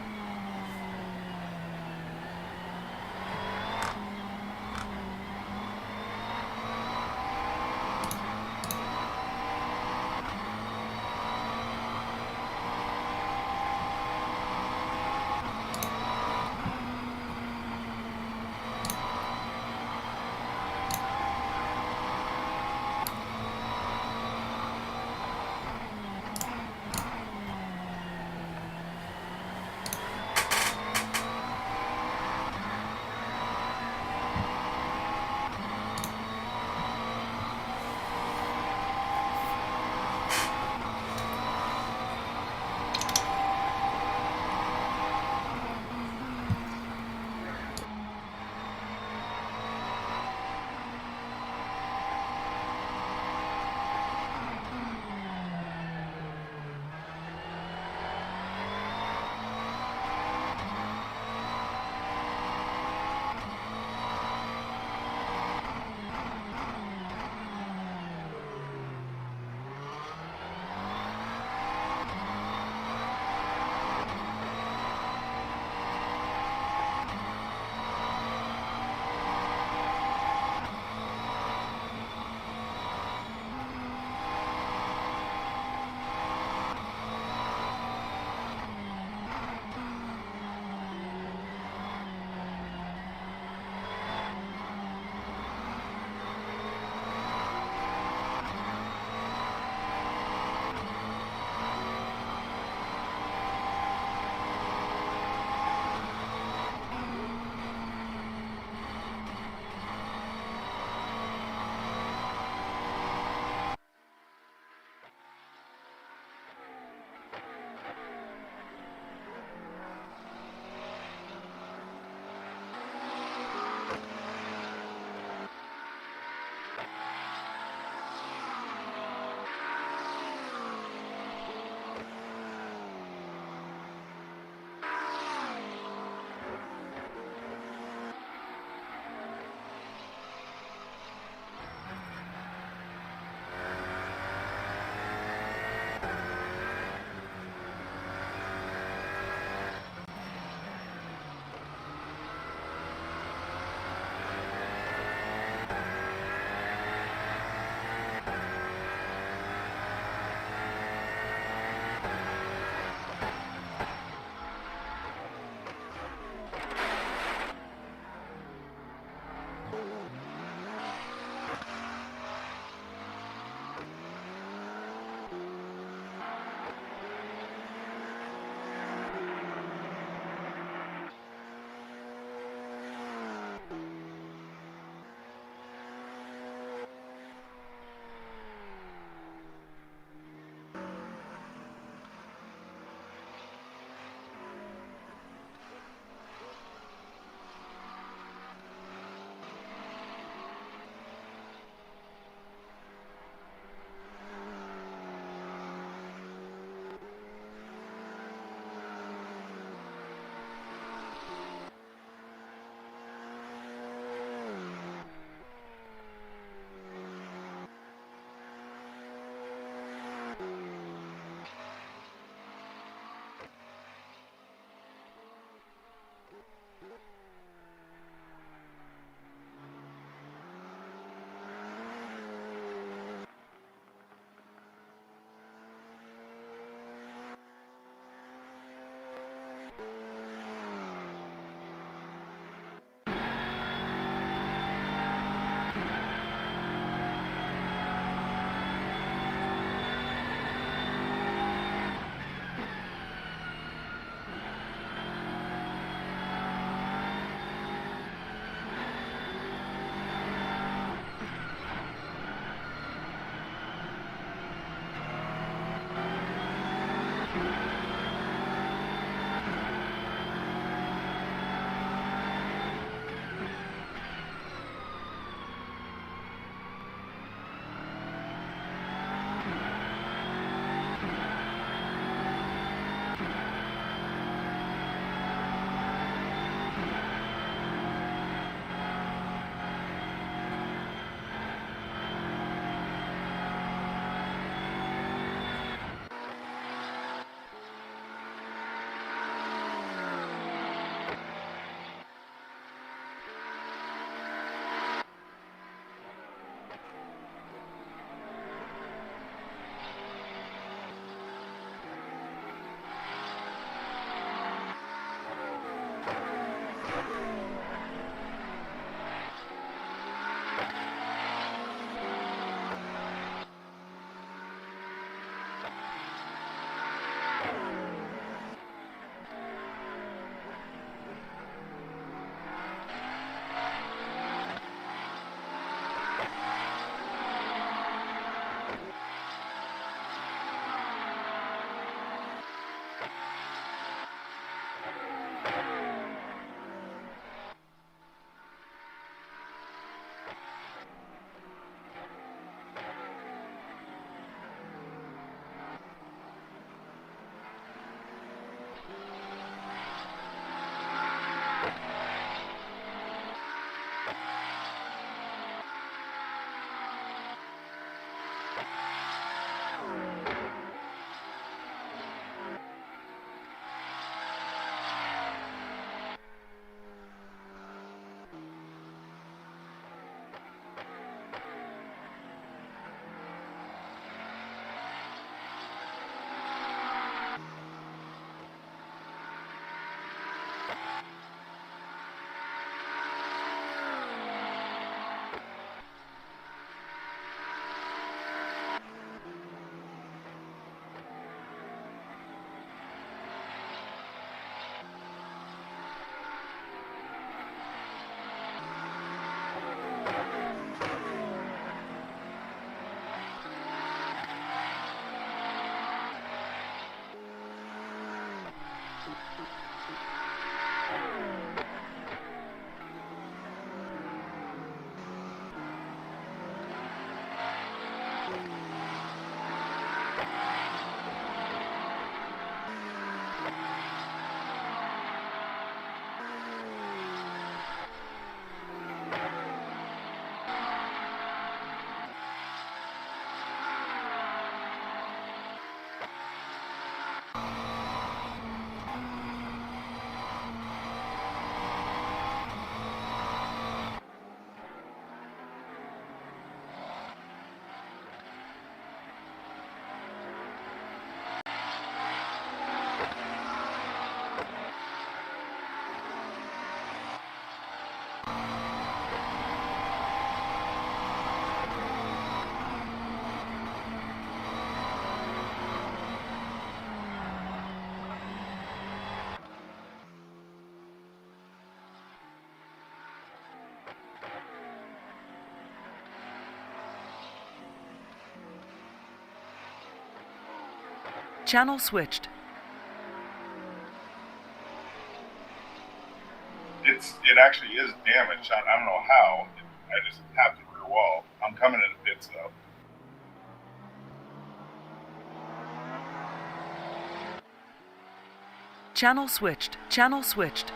Channel switched. It actually is damaged. I don't know how. I just tapped the rear wall. I'm coming to the pits though. Channel switched. Channel switched.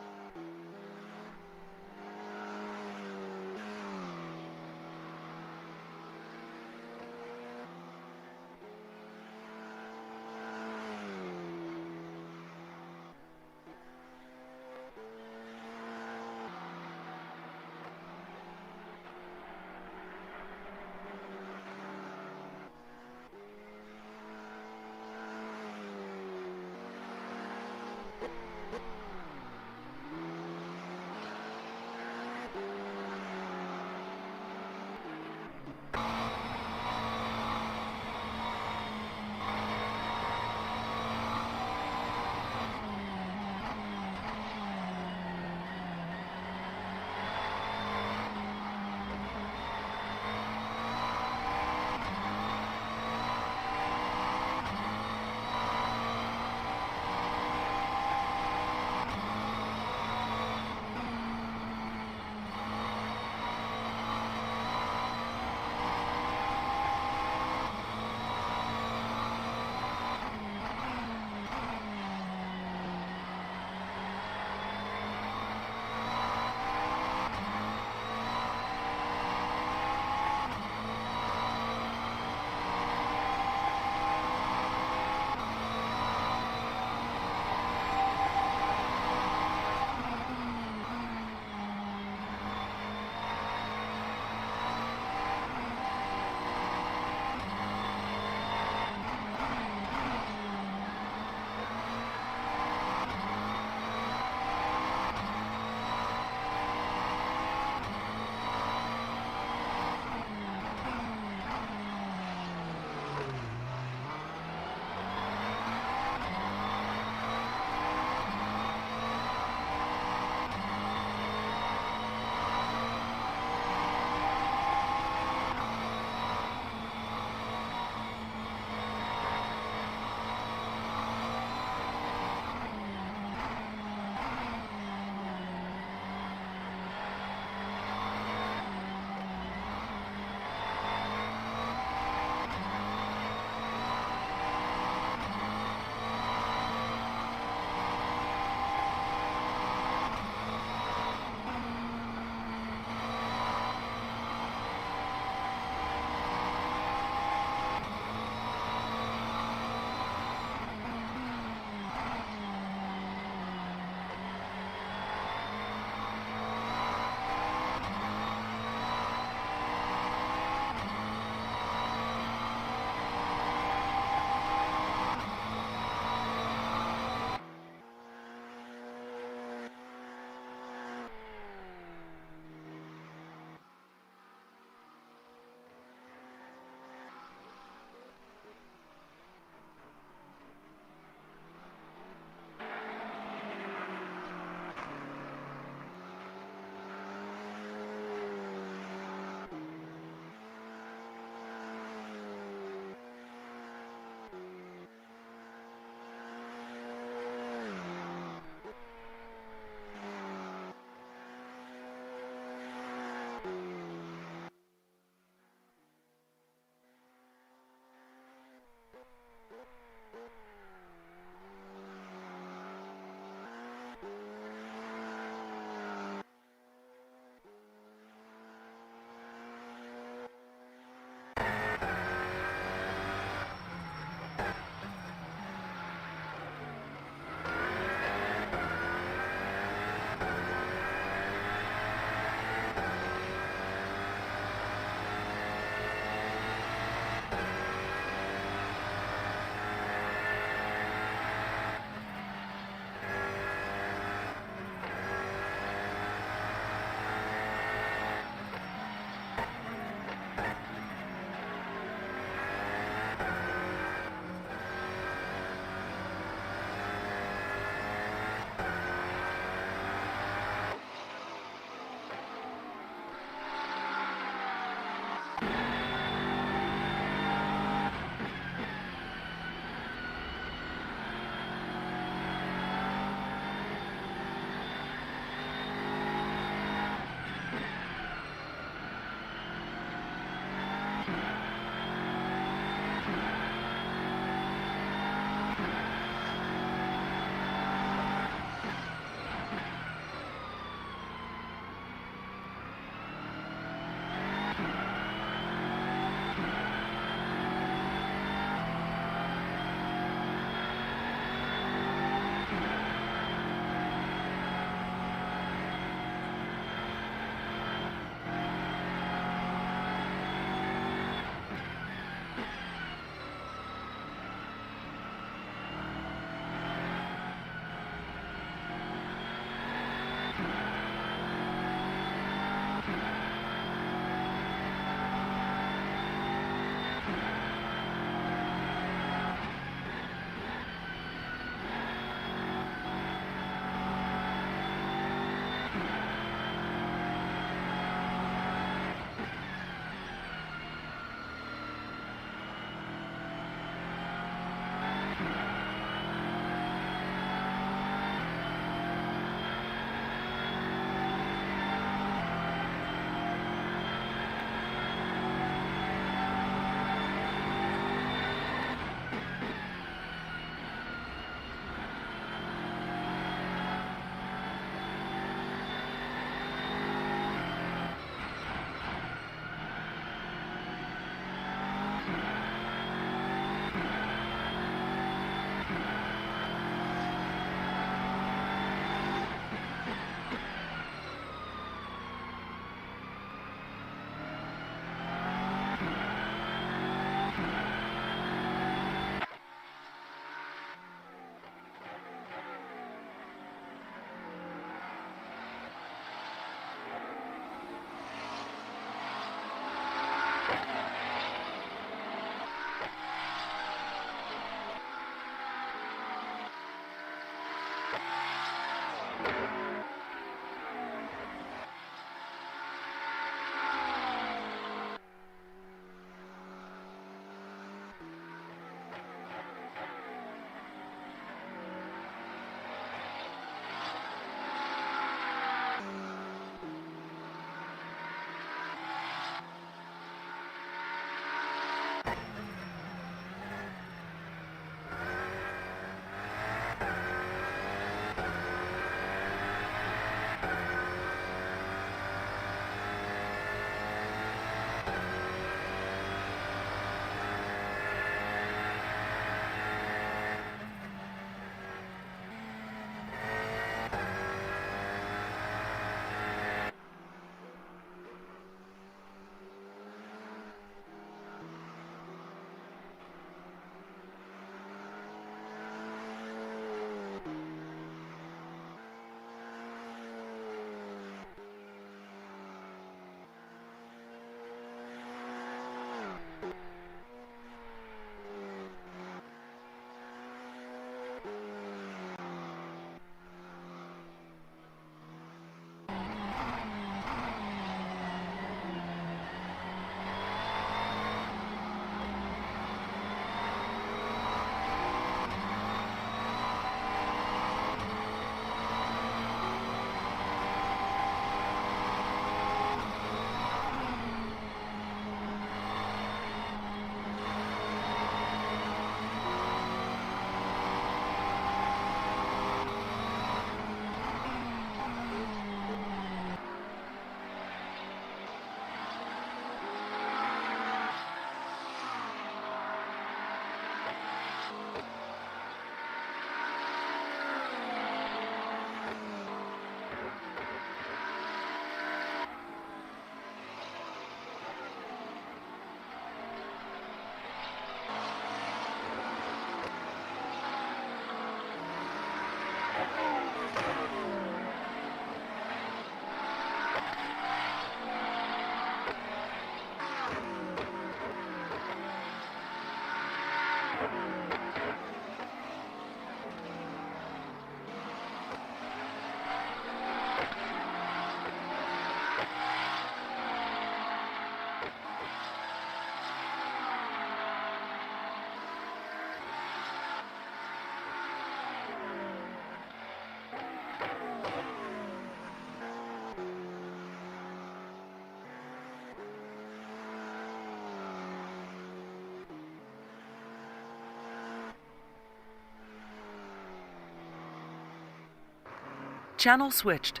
Channel switched.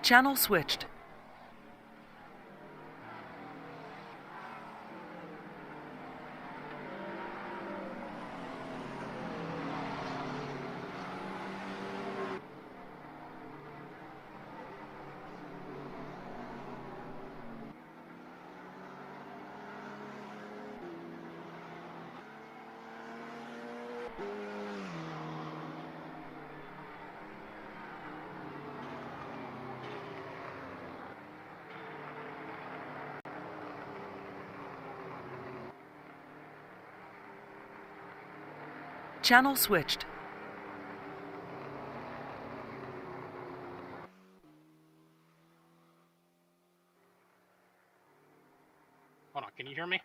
Channel switched. Channel switched. Hold on, can you hear me?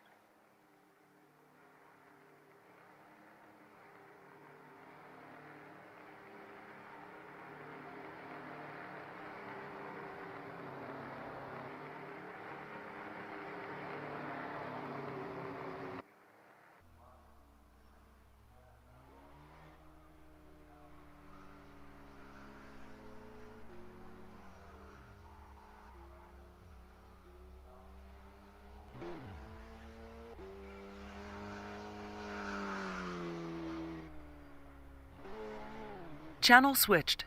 Channel switched.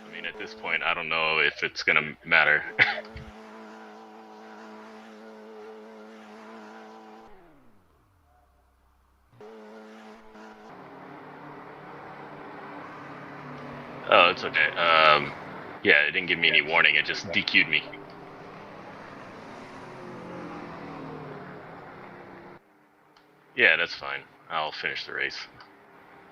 I mean, at this point, I don't know if it's gonna matter. Oh, it's okay. Yeah, it didn't give me any warning. It just DQ'd me. that's fine. I'll finish the race.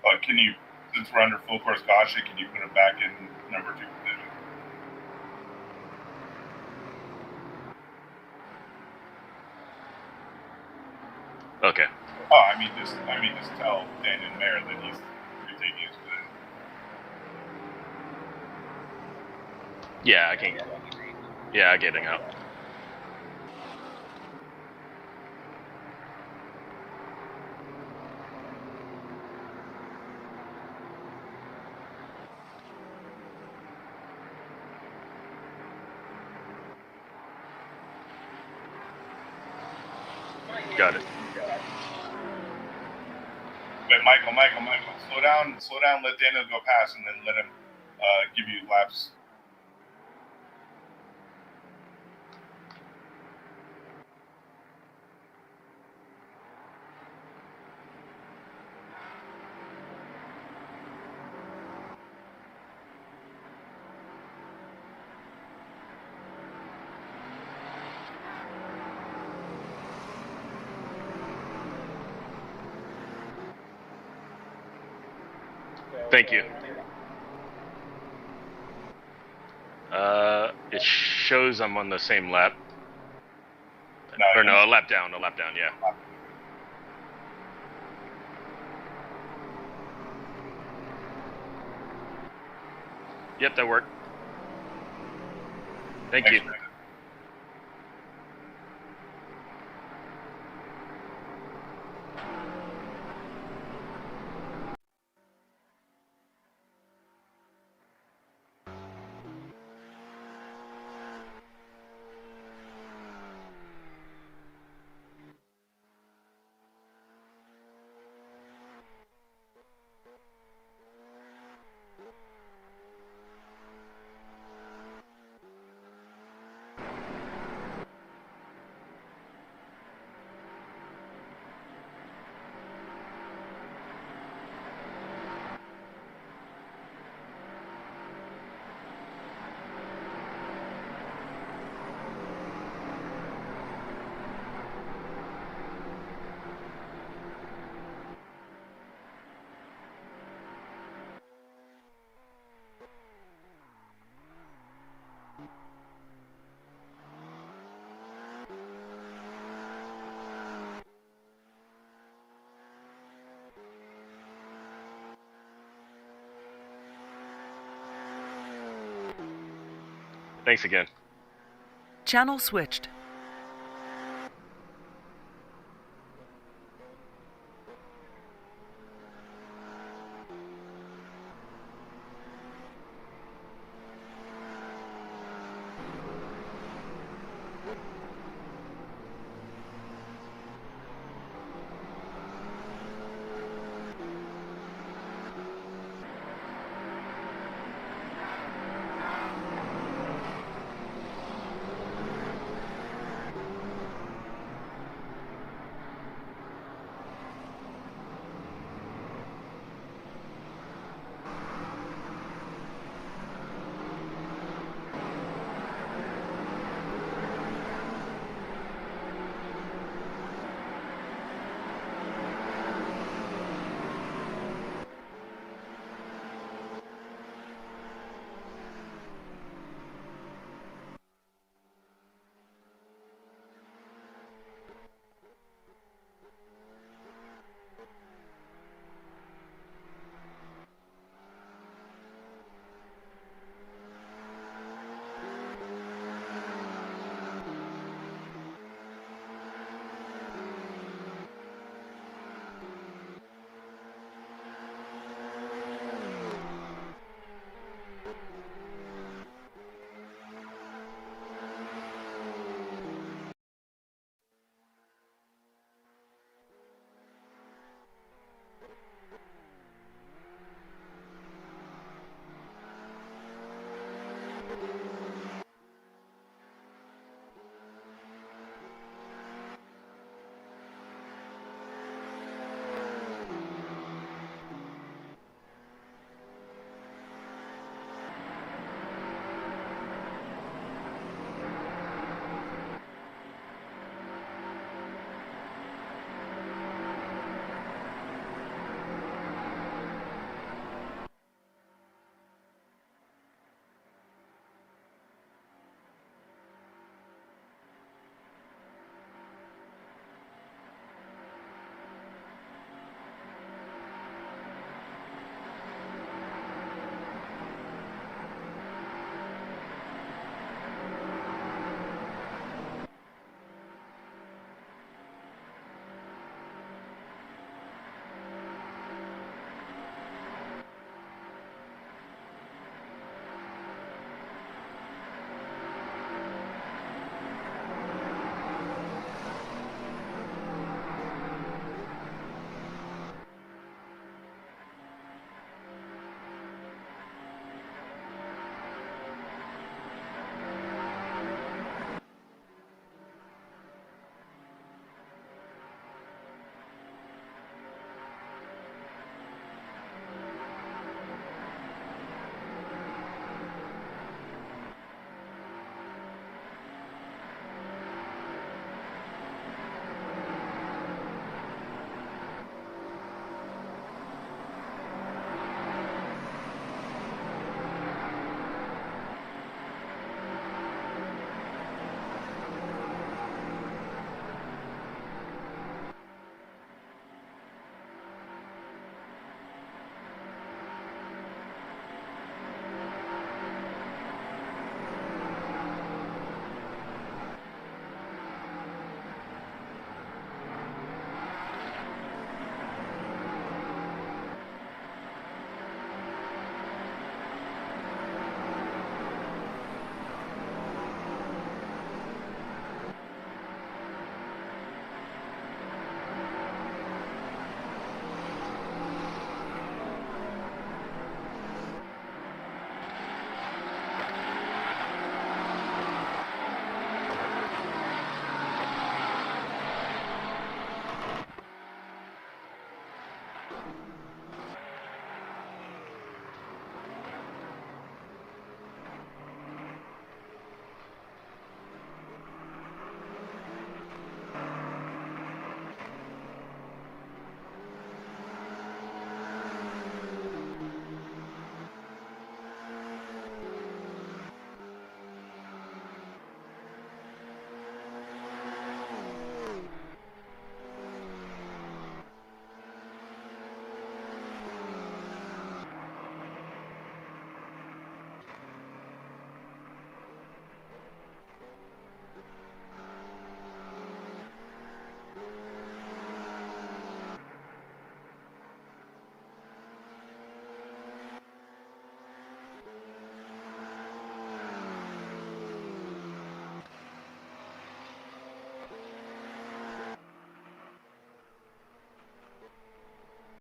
But can you, since we're under full course caution, can you put it back in number 2 position? Okay. Oh, I mean, just tell Daniel Mayer that he's retaking his position. Yeah, I can. Yeah, I'm getting out. Got it. But Michael, slow down, let Daniel go past, and then let him give you laps. Thank you. It shows I'm on the same lap. Or no, a lap down, yeah. Yep, that worked. Thank you. Thanks again. Channel switched.